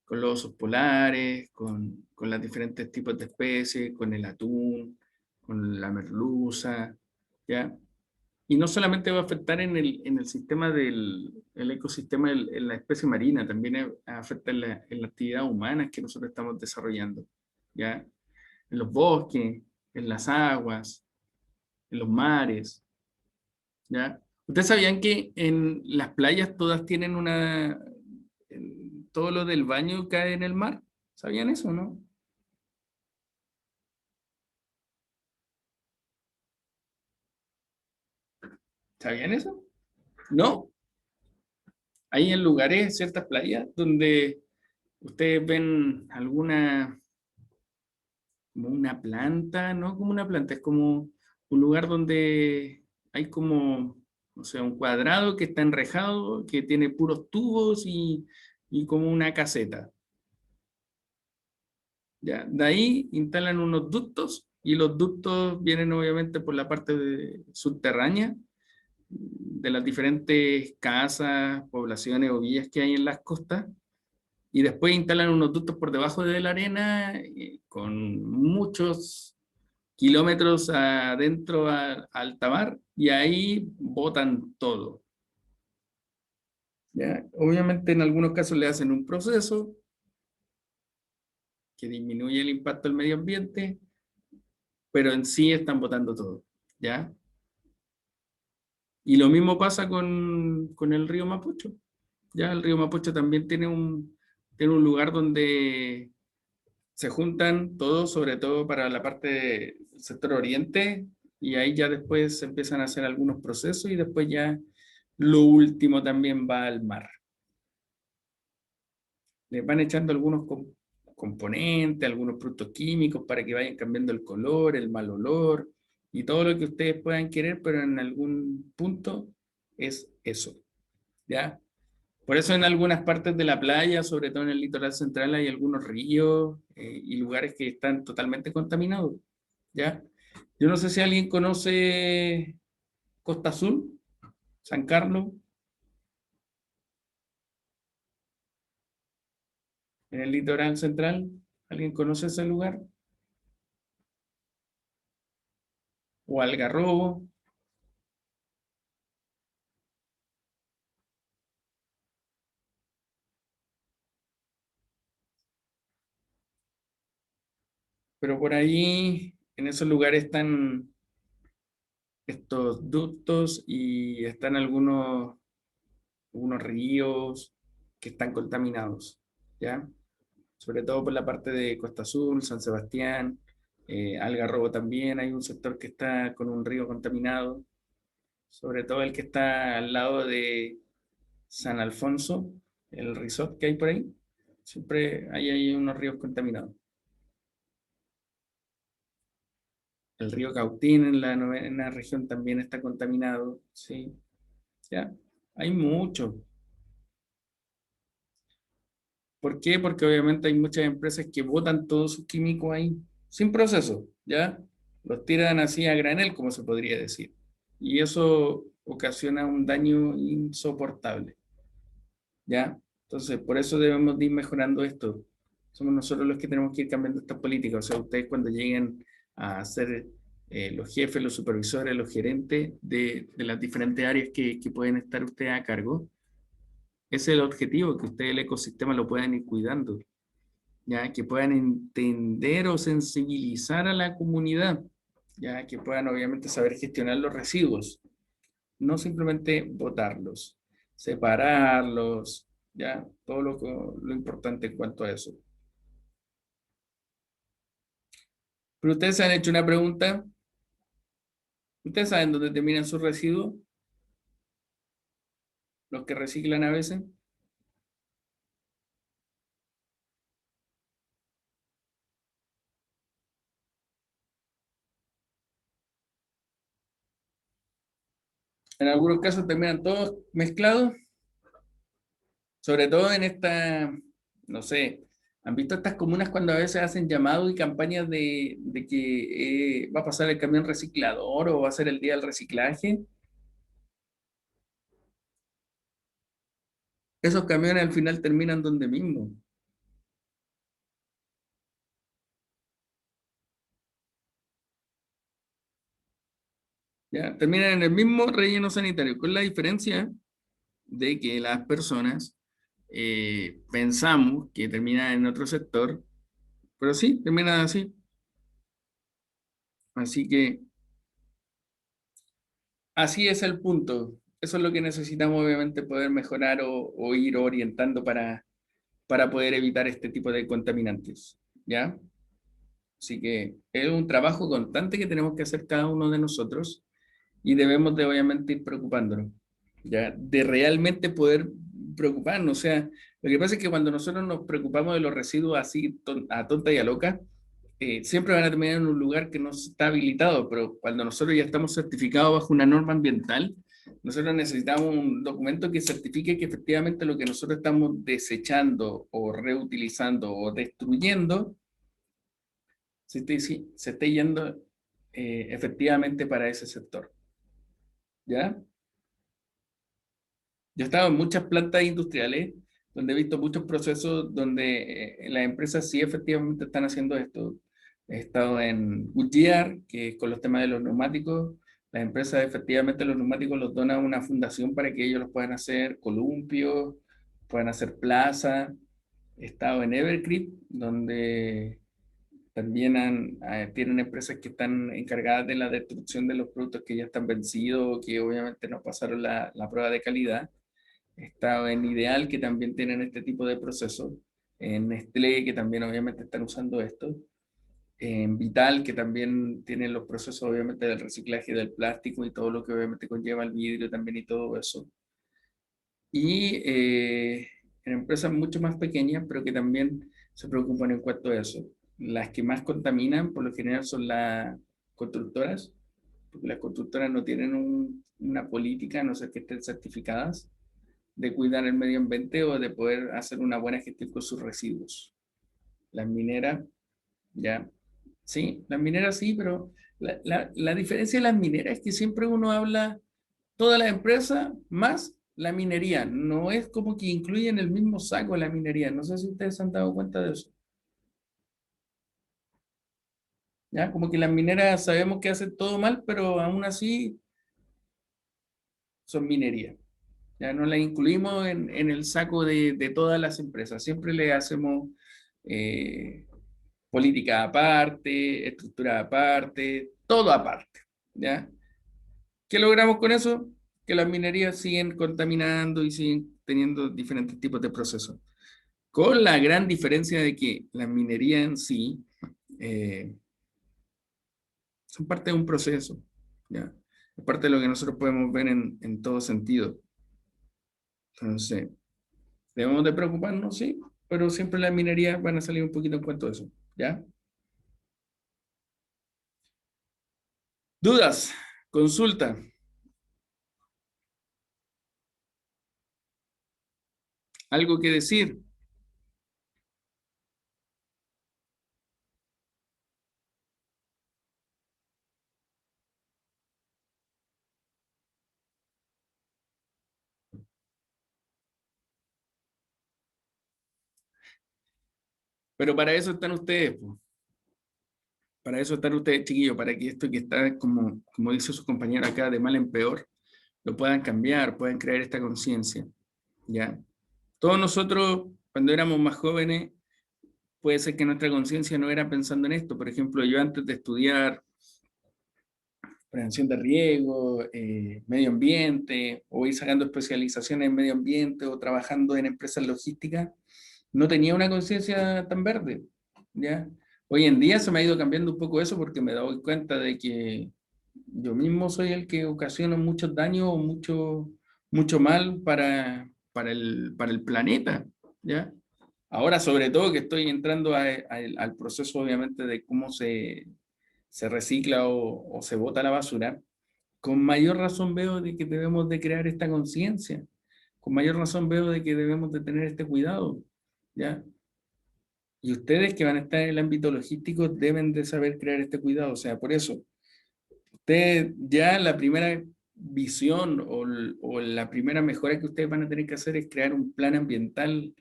con los osos polares, con los diferentes tipos de especies, con el atún, con la merluza, ¿ya? Y no solamente va a afectar en el sistema el ecosistema, en la especie marina, también afecta en la actividad humana que nosotros estamos desarrollando, ¿ya? En los bosques, en las aguas, en los mares, ¿ya? ¿Ustedes sabían que en las playas todas tienen todo lo del baño cae en el mar? ¿Sabían eso, no? ¿Sabían eso? No. Hay en lugares, ciertas playas, donde ustedes ven como una planta, no como una planta, es como un lugar donde hay como, o sea, un cuadrado que está enrejado, que tiene puros tubos y como una caseta. ¿Ya? De ahí instalan unos ductos y los ductos vienen obviamente por la parte subterránea de las diferentes casas, poblaciones o villas que hay en las costas y después instalan unos ductos por debajo de la arena con muchos kilómetros adentro a alta mar y ahí botan todo. ¿Ya? Obviamente en algunos casos le hacen un proceso que disminuye el impacto al medio ambiente, pero en sí están botando todo. ¿Ya? Y lo mismo pasa con el río Mapocho. ¿Ya? El río Mapocho también tiene un lugar donde se juntan todos, sobre todo para la parte del sector oriente, y ahí ya después se empiezan a hacer algunos procesos y después ya lo último también va al mar. Le van echando algunos componentes, algunos productos químicos para que vayan cambiando el color, el mal olor y todo lo que ustedes puedan querer, pero en algún punto es eso, ¿ya? Por eso en algunas partes de la playa, sobre todo en el litoral central, hay algunos ríos y lugares que están totalmente contaminados. ¿ya? Yo no sé si alguien conoce Costa Azul, San Carlos, en el litoral central. ¿Alguien conoce ese lugar? O Algarrobo, pero por ahí, en esos lugares están estos ductos y están algunos ríos que están contaminados, ¿ya? Sobre todo por la parte de Costa Azul, San Sebastián, Algarrobo también hay un sector que está con un río contaminado, sobre todo el que está al lado de San Alfonso, el resort que hay por ahí, siempre hay unos ríos contaminados. El río Cautín en la novena región también está contaminado, sí, ya, hay mucho. ¿Por qué? Porque obviamente hay muchas empresas que botan todos sus químicos ahí, sin proceso, ¿ya? Los tiran así a granel, como se podría decir. Y eso ocasiona un daño insoportable, ¿ya? Entonces, por eso debemos de ir mejorando esto. Somos nosotros los que tenemos que ir cambiando estas políticas. O sea, ustedes cuando lleguen a ser los jefes, los supervisores, los gerentes de las diferentes áreas que pueden estar ustedes a cargo, ese es el objetivo, que ustedes el ecosistema lo puedan ir cuidando, ya que puedan entender o sensibilizar a la comunidad, ya que puedan obviamente saber gestionar los residuos, no simplemente botarlos, separarlos, ya todo lo importante en cuanto a eso. Pero ustedes se han hecho una pregunta, ustedes saben dónde terminan sus residuos, los que reciclan a veces, en algunos casos terminan todos mezclados, sobre todo en esta, no sé, ¿han visto estas comunas cuando a veces hacen llamados y campañas de que va a pasar el camión reciclador o va a ser el día del reciclaje? Esos camiones al final terminan donde mismo, ¿ya? Terminan en el mismo relleno sanitario, con la diferencia de que las personas pensamos que terminan en otro sector, pero sí, terminan así. Así que así es el punto. Eso es lo que necesitamos, obviamente, poder mejorar o ir orientando para poder evitar este tipo de contaminantes, ¿ya? Así que es un trabajo constante que tenemos que hacer cada uno de nosotros y debemos de obviamente ir preocupándonos, ¿ya? De realmente poder preocuparnos. O sea, lo que pasa es que cuando nosotros nos preocupamos de los residuos así a tonta y a loca, siempre van a terminar en un lugar que no está habilitado, pero cuando nosotros ya estamos certificados bajo una norma ambiental, nosotros necesitamos un documento que certifique que efectivamente lo que nosotros estamos desechando o reutilizando o destruyendo se esté yendo efectivamente para ese sector, ¿ya? Yo he estado en muchas plantas industriales donde he visto muchos procesos donde las empresas sí efectivamente están haciendo esto. He estado en Goodyear, que es con los temas de los neumáticos. Las empresas efectivamente los neumáticos los donan a una fundación para que ellos los puedan hacer columpios, puedan hacer plaza. He estado en Evercreep, donde también tienen empresas que están encargadas de la destrucción de los productos que ya están vencidos, que obviamente no pasaron la prueba de calidad. He estado en Ideal, que también tienen este tipo de procesos, en Nestlé, que también obviamente están usando esto, en Vital, que también tienen los procesos obviamente del reciclaje del plástico y todo lo que obviamente conlleva el vidrio también y todo eso. Y en empresas mucho más pequeñas, pero que también se preocupan en cuanto a eso. Las que más contaminan por lo general son las constructoras, porque las constructoras no tienen una política, a no ser que estén certificadas, de cuidar el medio ambiente o de poder hacer una buena gestión con sus residuos. Las mineras, ya, Sí, las mineras sí, pero la diferencia de las mineras es que siempre uno habla toda la empresa más la minería. No es como que incluyen el mismo saco la minería. No sé si ustedes se han dado cuenta de eso. ¿Ya? Como que las mineras sabemos que hacen todo mal, pero aún así son minería. Ya no las incluimos en el saco de todas las empresas. Siempre le hacemos eh, política aparte, estructura aparte, todo aparte. ¿Ya? ¿Qué logramos con eso? Que las minerías siguen contaminando y siguen teniendo diferentes tipos de procesos. Con la gran diferencia de que la minería en sí eh, son parte de un proceso, ¿ya? Es parte de lo que nosotros podemos ver en todo sentido. Entonces, debemos de preocuparnos, sí, pero siempre las minerías van a salir un poquito en cuanto a eso, ¿ya? ¿Dudas? Consulta. ¿Algo que decir? Pero para eso están ustedes, po. Para eso están ustedes, chiquillos, para que esto que está, como dice su compañero acá, de mal en peor, lo puedan cambiar, puedan crear esta conciencia, ¿ya? Todos nosotros, cuando éramos más jóvenes, puede ser que nuestra conciencia no era pensando en esto. Por ejemplo, yo antes de estudiar prevención de riesgo, medio ambiente, o ir sacando especializaciones en medio ambiente, o trabajando en empresas logísticas, no tenía una conciencia tan verde, ¿ya? Hoy en día se me ha ido cambiando un poco eso porque me doy cuenta de que yo mismo soy el que ocasiona muchos daños o mucho mal para el planeta, ¿ya? Ahora, sobre todo que estoy entrando al proceso, obviamente, de cómo se recicla o se bota la basura, con mayor razón veo de que debemos de crear esta conciencia, con mayor razón veo de que debemos de tener este cuidado, ¿ya? Y ustedes que van a estar en el ámbito logístico deben de saber crear este cuidado, o sea, por eso, ustedes ya la primera visión o la primera mejora que ustedes van a tener que hacer es crear un plan ambiental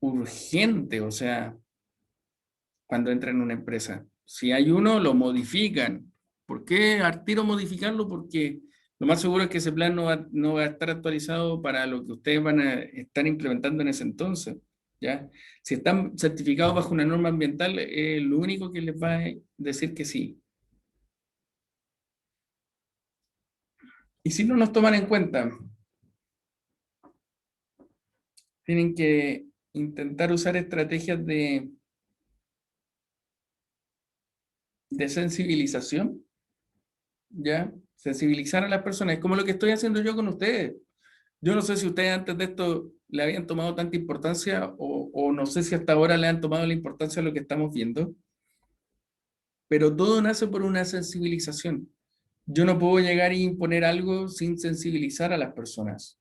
urgente, o sea, cuando entran en una empresa. Si hay uno, lo modifican. ¿Por qué al tiro modificarlo? Porque lo más seguro es que ese plan no va a estar actualizado para lo que ustedes van a estar implementando en ese entonces, ¿ya? Si están certificados bajo una norma ambiental, lo único que les va a decir que sí. Y si no nos toman en cuenta, tienen que intentar usar estrategias de sensibilización, ¿ya? Sensibilizar a las personas. Es como lo que estoy haciendo yo con ustedes. Yo no sé si ustedes antes de esto le habían tomado tanta importancia o no sé si hasta ahora le han tomado la importancia a lo que estamos viendo, pero todo nace por una sensibilización. Yo no puedo llegar e imponer algo sin sensibilizar a las personas.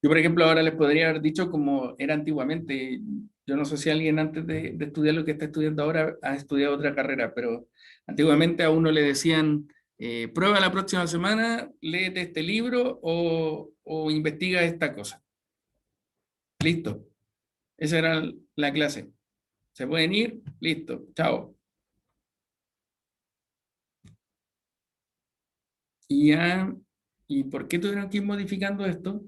Yo, por ejemplo, ahora les podría haber dicho como era antiguamente. Yo no sé si alguien antes de estudiar lo que está estudiando ahora ha estudiado otra carrera, pero antiguamente a uno le decían, prueba la próxima semana, léete este libro o investiga esta cosa. Listo. Esa era la clase. ¿Se pueden ir? Listo. Chao. Y ya, ¿y por qué tuvieron que ir modificando esto?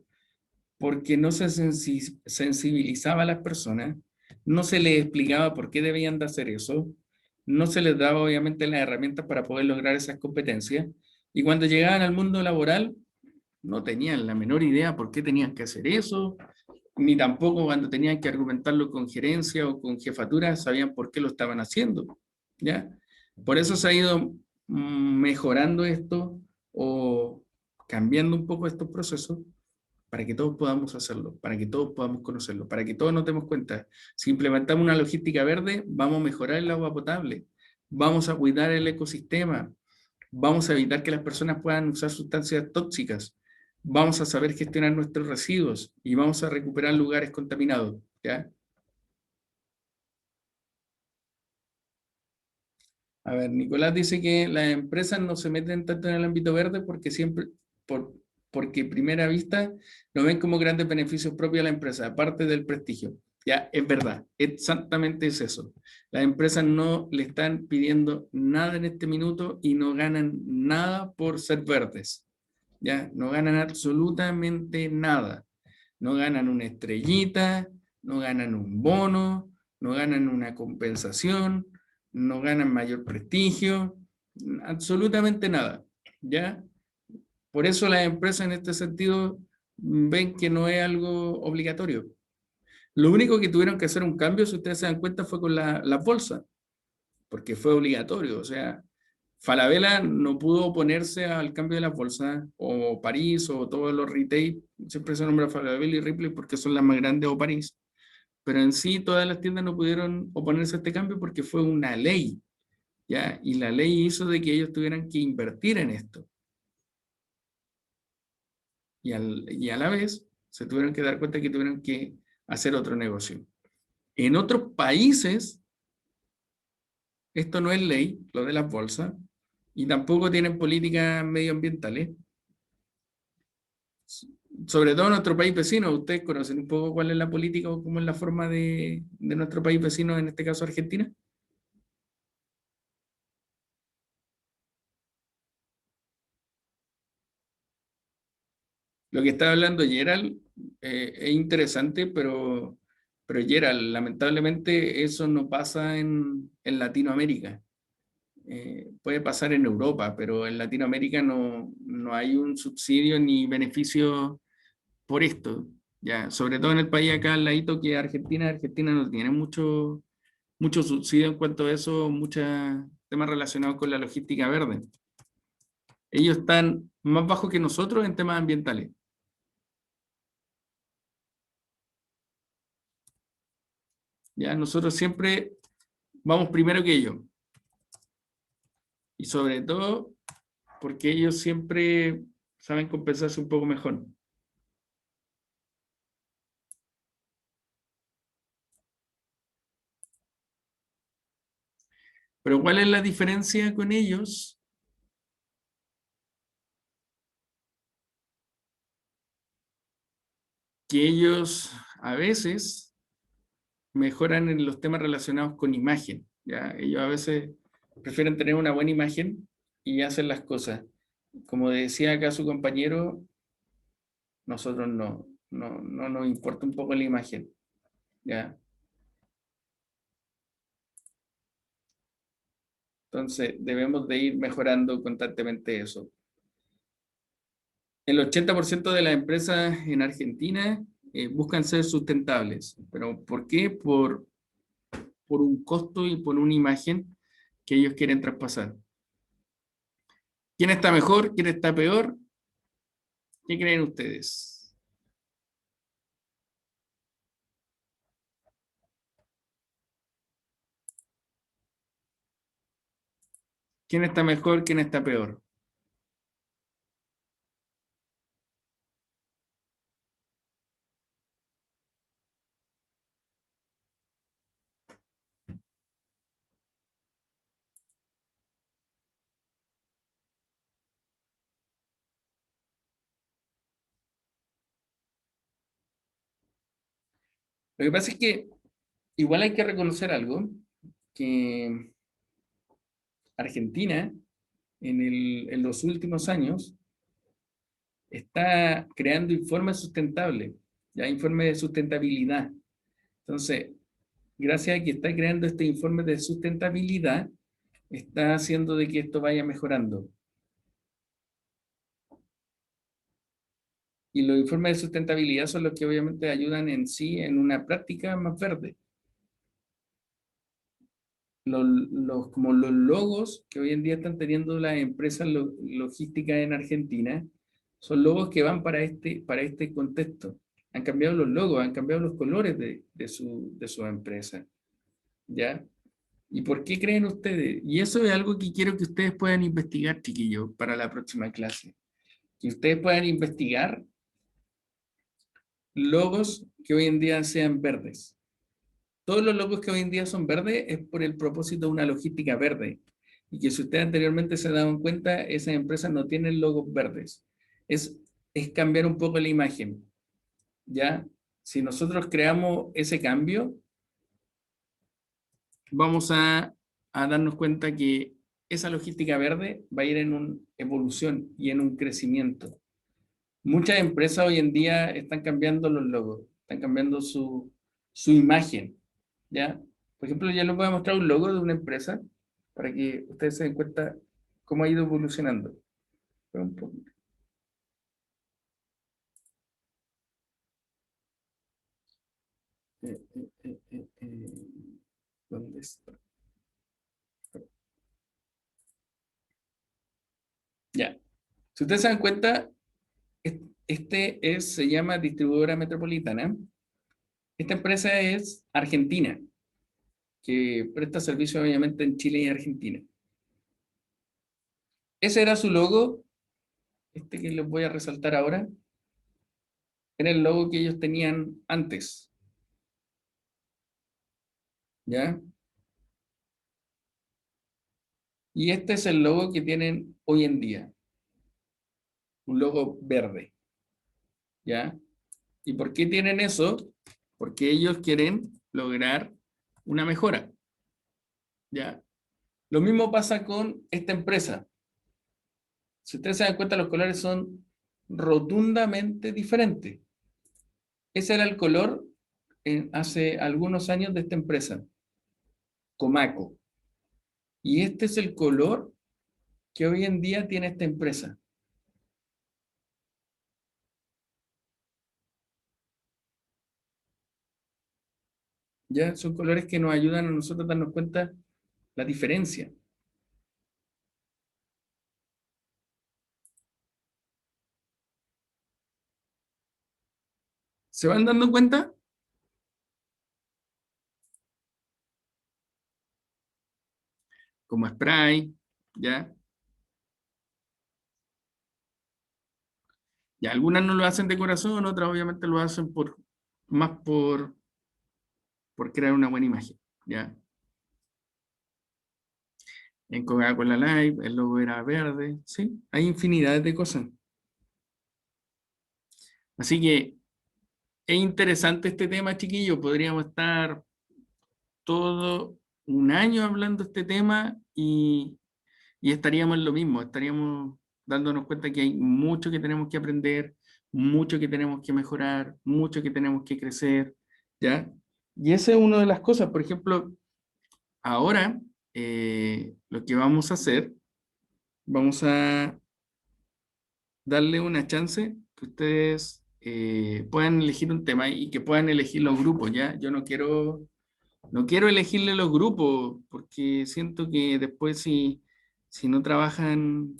Porque no se sensibilizaba a las personas, no se les explicaba por qué debían de hacer eso, no se les daba obviamente las herramientas para poder lograr esas competencias, y cuando llegaban al mundo laboral no tenían la menor idea por qué tenían que hacer eso, ni tampoco cuando tenían que argumentarlo con gerencia o con jefatura sabían por qué lo estaban haciendo, ¿ya? Por eso se ha ido mejorando esto o cambiando un poco estos procesos para que todos podamos hacerlo, para que todos podamos conocerlo, para que todos nos demos cuenta. Si implementamos una logística verde, vamos a mejorar el agua potable, vamos a cuidar el ecosistema, vamos a evitar que las personas puedan usar sustancias tóxicas, vamos a saber gestionar nuestros residuos y vamos a recuperar lugares contaminados, ¿ya? A ver, Nicolás dice que las empresas no se meten tanto en el ámbito verde porque siempre, por, porque a primera vista no ven como grandes beneficios propios a la empresa, aparte del prestigio. Ya, es verdad, exactamente es eso. Las empresas no le están pidiendo nada en este minuto y no ganan nada por ser verdes. Ya, no ganan absolutamente nada. No ganan una estrellita, no ganan un bono, no ganan una compensación, no ganan mayor prestigio, absolutamente nada, ¿ya? Por eso las empresas en este sentido ven que no es algo obligatorio. Lo único que tuvieron que hacer un cambio, si ustedes se dan cuenta, fue con la bolsa, porque fue obligatorio. O sea, Falabella no pudo oponerse al cambio de las bolsas, o París, o todos los retail, siempre se nombra Falabella y Ripley porque son las más grandes, o París, pero en sí todas las tiendas no pudieron oponerse a este cambio porque fue una ley, ¿ya? Y la ley hizo de que ellos tuvieran que invertir en esto. Y a la vez se tuvieron que dar cuenta que tuvieron que hacer otro negocio. En otros países, esto no es ley, lo de las bolsas, y tampoco tienen políticas medioambientales. Sobre todo en nuestro país vecino, ustedes conocen un poco cuál es la política o cómo es la forma de nuestro país vecino, en este caso Argentina. Lo que estaba hablando Gerald es interesante, pero Gerald, lamentablemente eso no pasa en Latinoamérica. Puede pasar en Europa, pero en Latinoamérica no hay un subsidio ni beneficio por esto. Ya, sobre todo en el país acá al ladito que Argentina, Argentina no tiene mucho subsidio en cuanto a eso, muchos temas relacionados con la logística verde. Ellos están más bajos que nosotros en temas ambientales. Ya, nosotros siempre vamos primero que ellos. Y sobre todo porque ellos siempre saben compensarse un poco mejor. Pero ¿cuál es la diferencia con ellos? Que ellos a veces mejoran en los temas relacionados con imagen. ¿Ya? Ellos a veces prefieren tener una buena imagen y hacen las cosas. Como decía acá su compañero, nosotros no nos importa un poco la imagen. ¿Ya? Entonces debemos de ir mejorando constantemente eso. El 80% de las empresas en Argentina buscan ser sustentables. ¿Pero por qué? Por un costo y por una imagen que ellos quieren traspasar. ¿Quién está mejor? ¿Quién está peor? ¿Qué creen ustedes? ¿Quién está mejor? ¿Quién está peor? Lo que pasa es que igual hay que reconocer algo, que Argentina en los últimos años está creando informes sustentables, ya informes de sustentabilidad. Entonces, gracias a que está creando este informe de sustentabilidad, está haciendo de que esto vaya mejorando. Y los informes de sustentabilidad son los que obviamente ayudan en sí en una práctica más verde. Como los logos que hoy en día están teniendo las empresas logísticas en Argentina, son logos que van para este contexto. Han cambiado los logos, han cambiado los colores de su empresa. ¿Ya? ¿Y por qué creen ustedes? Y eso es algo que quiero que ustedes puedan investigar, chiquillos, para la próxima clase. Que ustedes puedan investigar logos que hoy en día sean verdes. Todos los logos que hoy en día son verdes es por el propósito de una logística verde. y que si ustedes anteriormente se daban cuenta, esas empresas no tienen logos verdes. Es cambiar un poco la imagen, ¿ya? Si nosotros creamos ese cambio, vamos a darnos cuenta que esa logística verde va a ir en una evolución y en un crecimiento. Muchas empresas hoy en día están cambiando los logos, están cambiando su imagen, ¿ya? Por ejemplo, ya les voy a mostrar un logo de una empresa para que ustedes se den cuenta cómo ha ido evolucionando. Espera un poquito. ¿Dónde está? Ya. Si ustedes se dan cuenta, se llama Distribuidora Metropolitana. Esta empresa es argentina, que presta servicio obviamente en Chile y Argentina. Ese era su logo, este que les voy a resaltar ahora, era el logo que ellos tenían antes. ¿Ya? Y este es el logo que tienen hoy en día, un logo verde. ¿Ya? ¿Y por qué tienen eso? Porque ellos quieren lograr una mejora. ¿Ya? Lo mismo pasa con esta empresa. Si ustedes se dan cuenta, los colores son rotundamente diferentes. Ese era el color hace algunos años de esta empresa, Comaco. Y este es el color que hoy en día tiene esta empresa. ¿Ya? Son colores que nos ayudan a nosotros a darnos cuenta la diferencia. ¿Se van dando cuenta? Como spray, ¿ya? Y algunas no lo hacen de corazón, otras obviamente lo hacen más por crear una buena imagen, ¿ya? En Coca-Cola Live el logo era verde, ¿sí? Hay infinidad de cosas. Así que es interesante este tema, chiquillos. Podríamos estar todo un año hablando de este tema y estaríamos en lo mismo, estaríamos dándonos cuenta que hay mucho que tenemos que aprender, mucho que tenemos que mejorar, mucho que tenemos que crecer, ¿ya? Y esa es una de las cosas, por ejemplo, ahora lo que vamos a hacer, vamos a darle una chance que ustedes puedan elegir un tema y que puedan elegir los grupos, ¿ya? Yo no quiero elegirle los grupos porque siento que después si no trabajan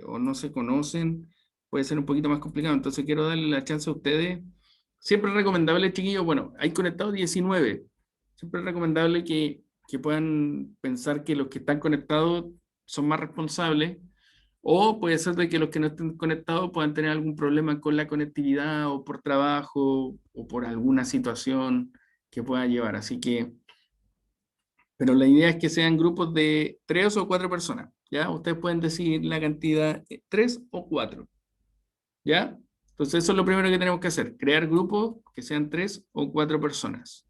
o no se conocen, puede ser un poquito más complicado. Entonces quiero darle la chance a ustedes. Siempre es recomendable, chiquillos, bueno, hay conectados 19. Siempre es recomendable que puedan pensar que los que están conectados son más responsables, o puede ser de que los que no estén conectados puedan tener algún problema con la conectividad o por trabajo o por alguna situación que pueda llevar. Así que, pero la idea es que sean grupos de 3 o 4 personas, ¿ya? Ustedes pueden decidir la cantidad, 3 o 4, ¿ya? Entonces eso es lo primero que tenemos que hacer, crear grupos que sean 3 o 4 personas.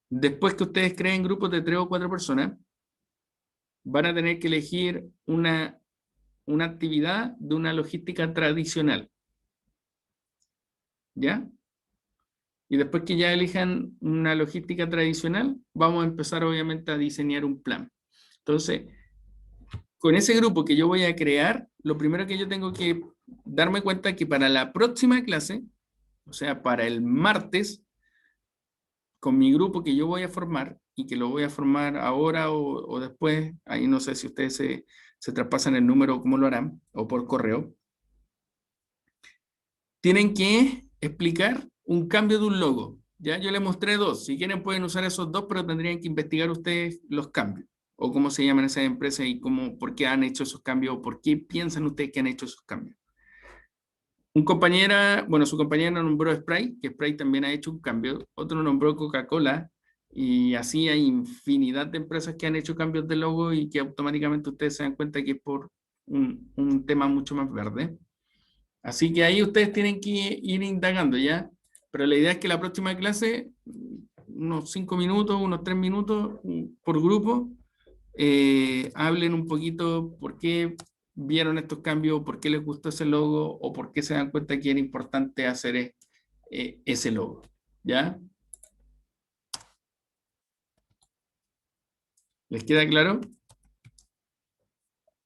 Después que ustedes creen grupos de 3 o 4 personas, van a tener que elegir una actividad de una logística tradicional, ¿ya? Y después que ya elijan una logística tradicional, vamos a empezar obviamente a diseñar un plan. Entonces, con ese grupo que yo voy a crear, lo primero que yo tengo que darme cuenta es que para la próxima clase, o sea, para el martes, con mi grupo que yo voy a formar, y que lo voy a formar ahora o después, ahí no sé si ustedes se traspasan el número, cómo lo harán, o por correo, tienen que explicar un cambio de un logo. Ya yo les mostré 2. Si quieren pueden usar esos 2, pero tendrían que investigar ustedes los cambios o cómo se llaman esas empresas y por qué han hecho esos cambios o por qué piensan ustedes que han hecho esos cambios. Su compañera nombró Sprite, que Sprite también ha hecho un cambio. Otro nombró Coca-Cola Y así hay infinidad de empresas que han hecho cambios de logo y que automáticamente ustedes se dan cuenta que es por un tema mucho más verde. Así que ahí ustedes tienen que ir indagando, ¿ya? Pero la idea es que la próxima clase, unos 5 minutos, unos 3 minutos por grupo, hablen un poquito por qué vieron estos cambios, por qué les gustó ese logo o por qué se dan cuenta que era importante hacer ese logo, ¿ya? ¿Les queda claro?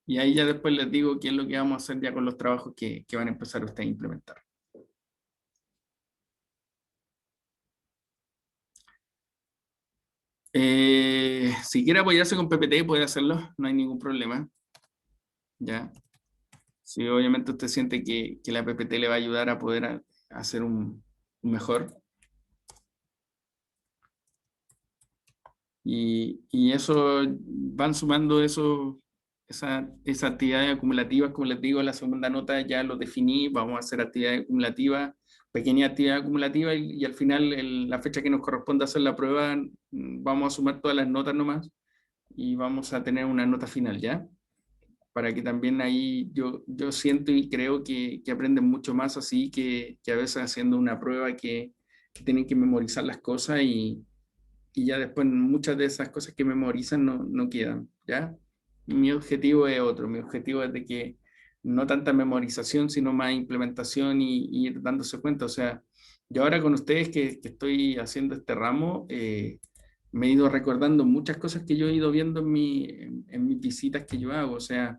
Y ahí ya después les digo qué es lo que vamos a hacer ya con los trabajos que van a empezar ustedes a implementar. Si quiere apoyarse con PPT puede hacerlo, no hay ningún problema. ¿Ya? Si obviamente usted siente que la PPT le va a ayudar a poder hacer un mejor. Y eso, van sumando esas actividades acumulativas, como les digo, la segunda nota ya lo definí, vamos a hacer actividades acumulativas, pequeña actividad acumulativa y al final, la fecha que nos corresponde hacer la prueba, vamos a sumar todas las notas nomás y vamos a tener una nota final, ¿ya? Para que también ahí yo siento y creo que aprenden mucho más así que a veces haciendo una prueba que tienen que memorizar las cosas y ya después muchas de esas cosas que memorizan no quedan, ¿ya? Mi objetivo es otro, mi objetivo es de que no tanta memorización, sino más implementación y ir dándose cuenta. O sea, yo ahora con ustedes que estoy haciendo este ramo, me he ido recordando muchas cosas que yo he ido viendo en mis visitas que yo hago. O sea,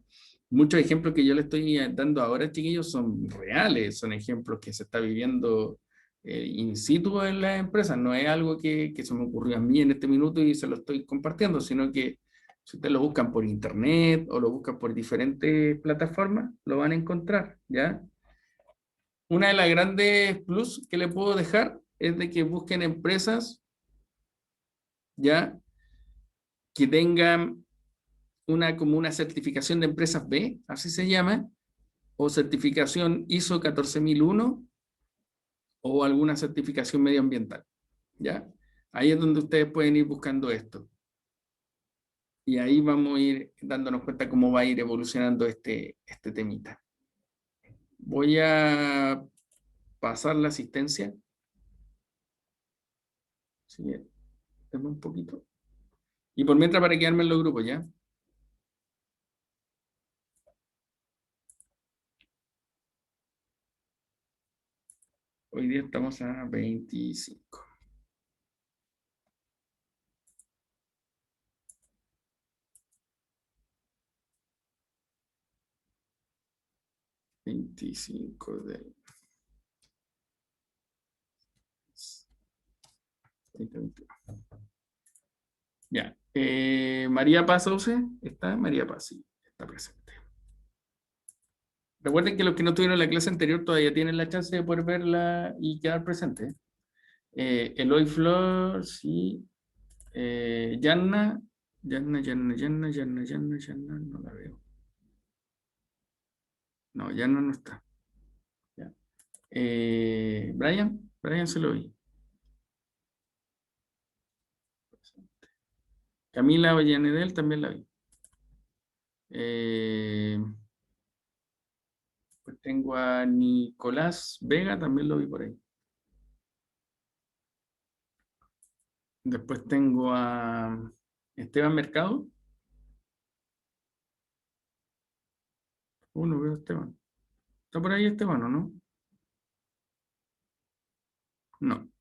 muchos ejemplos que yo le estoy dando ahora, chiquillos, son reales, son ejemplos que se está viviendo in situ en las empresas. No es algo que se me ocurrió a mí en este minuto y se lo estoy compartiendo, sino que si ustedes lo buscan por internet o lo buscan por diferentes plataformas, lo van a encontrar, ¿ya? Una de las grandes plus que le puedo dejar es de que busquen empresas, ¿ya? Que tengan como una certificación de empresas B, así se llama, o certificación ISO 14001 o alguna certificación medioambiental, ¿ya? Ahí es donde ustedes pueden ir buscando esto. Y ahí vamos a ir dándonos cuenta cómo va a ir evolucionando este temita. Voy a pasar la asistencia. Sí, denme un poquito. Y por mientras para quedarme en los grupos, ¿ya? Hoy día estamos a 25. 25 de 2021. Ya. María Paz Sauce, ¿está? María Paz, sí, está presente. Recuerden que los que no tuvieron la clase anterior todavía tienen la chance de poder verla y quedar presente. Eloy Flor, sí. Yanna, Yanna, no la veo. No, Yanna no está. Ya. Brian se lo vi. Camila Vallanedel también la vi. Pues tengo a Nicolás Vega, también lo vi por ahí. Después tengo a Esteban Mercado. No veo a Esteban. ¿Está por ahí Esteban o no? No.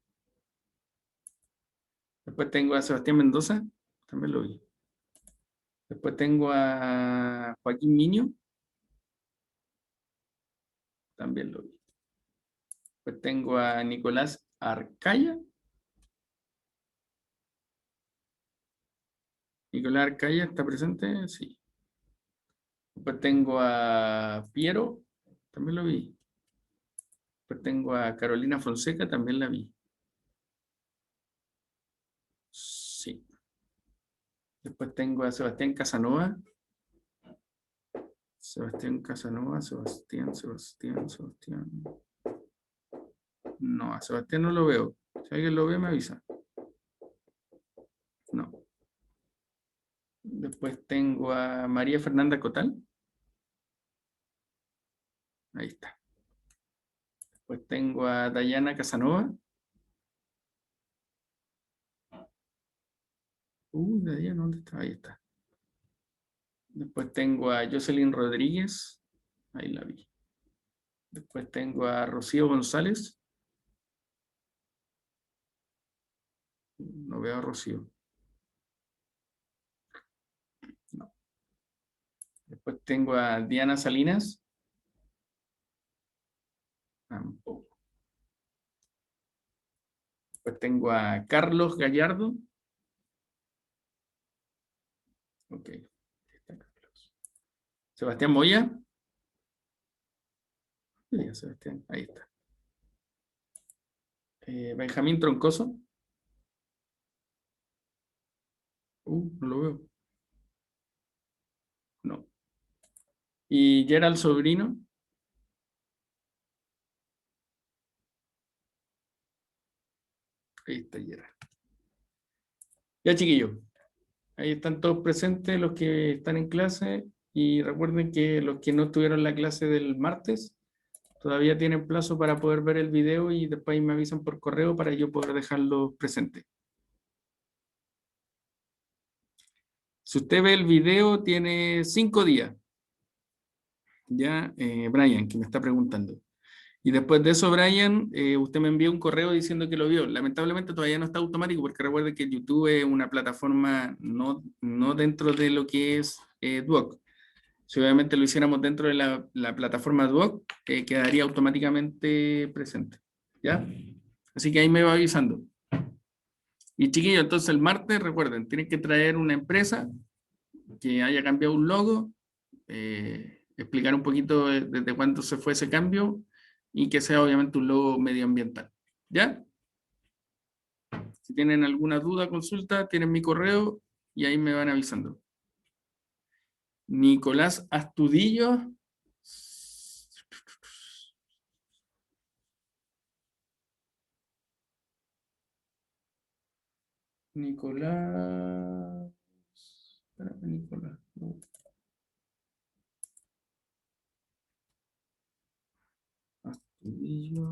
Después tengo a Sebastián Mendoza, también lo vi. Después tengo a Joaquín Miño, también lo vi. Después tengo a Nicolás Arcaya. Nicolás Arcaya está presente, sí. Después tengo a Piero, también lo vi. Después tengo a Carolina Fonseca, también la vi. Sí. Después tengo a Sebastián Casanova. Sebastián Casanova, Sebastián. No, a Sebastián no lo veo. Si alguien lo ve, me avisa. Después tengo a María Fernanda Cotal. Ahí está. Después tengo a Dayana Casanova. Dayana, ¿dónde está? Ahí está. Después tengo a Jocelyn Rodríguez. Ahí la vi. Después tengo a Rocío González. No veo a Rocío. No. Después tengo a Diana Salinas. Tampoco. Después tengo a Carlos Gallardo. Ok. Está Carlos. Sebastián Moya. Sí, Sebastián. Ahí está. Benjamín Troncoso. No lo veo. No. Y Gerald Sobrino. Ahí está Gerald. Ya, chiquillos. Ahí están todos presentes los que están en clase. Y recuerden que los que no estuvieron en la clase del martes todavía tienen plazo para poder ver el video y después me avisan por correo para yo poder dejarlo presente. Si usted ve el video, tiene 5 días. Ya, Brian, que me está preguntando. Y después de eso, Brian, usted me envió un correo diciendo que lo vio. Lamentablemente todavía no está automático porque recuerde que YouTube es una plataforma no dentro de lo que es Duoc. Si obviamente lo hiciéramos dentro de la plataforma Duoc, quedaría automáticamente presente. ¿Ya? Así que ahí me va avisando. Y chiquillos, entonces el martes, recuerden, tienen que traer una empresa que haya cambiado un logo, explicar un poquito desde cuándo se fue ese cambio y que sea obviamente un logo medioambiental. ¿Ya? Si tienen alguna duda, consulta, tienen mi correo y ahí me van avisando. Nicolás Astudillo. Nicolás. Espérame, Nicolás. Astudillo.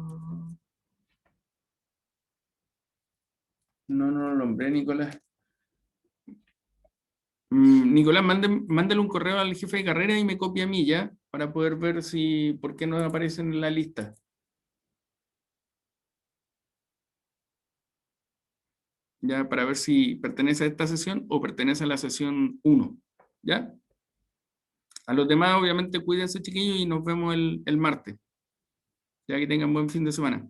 No lo nombré, Nicolás. Nicolás, mándale un correo al jefe de carrera y me copia a mí ya, para poder ver si, por qué no aparecen en la lista. Ya, para ver si pertenece a esta sesión o pertenece a la sesión 1. ¿Ya? A los demás, obviamente, cuídense, chiquillos, y nos vemos el martes. Ya que tengan buen fin de semana.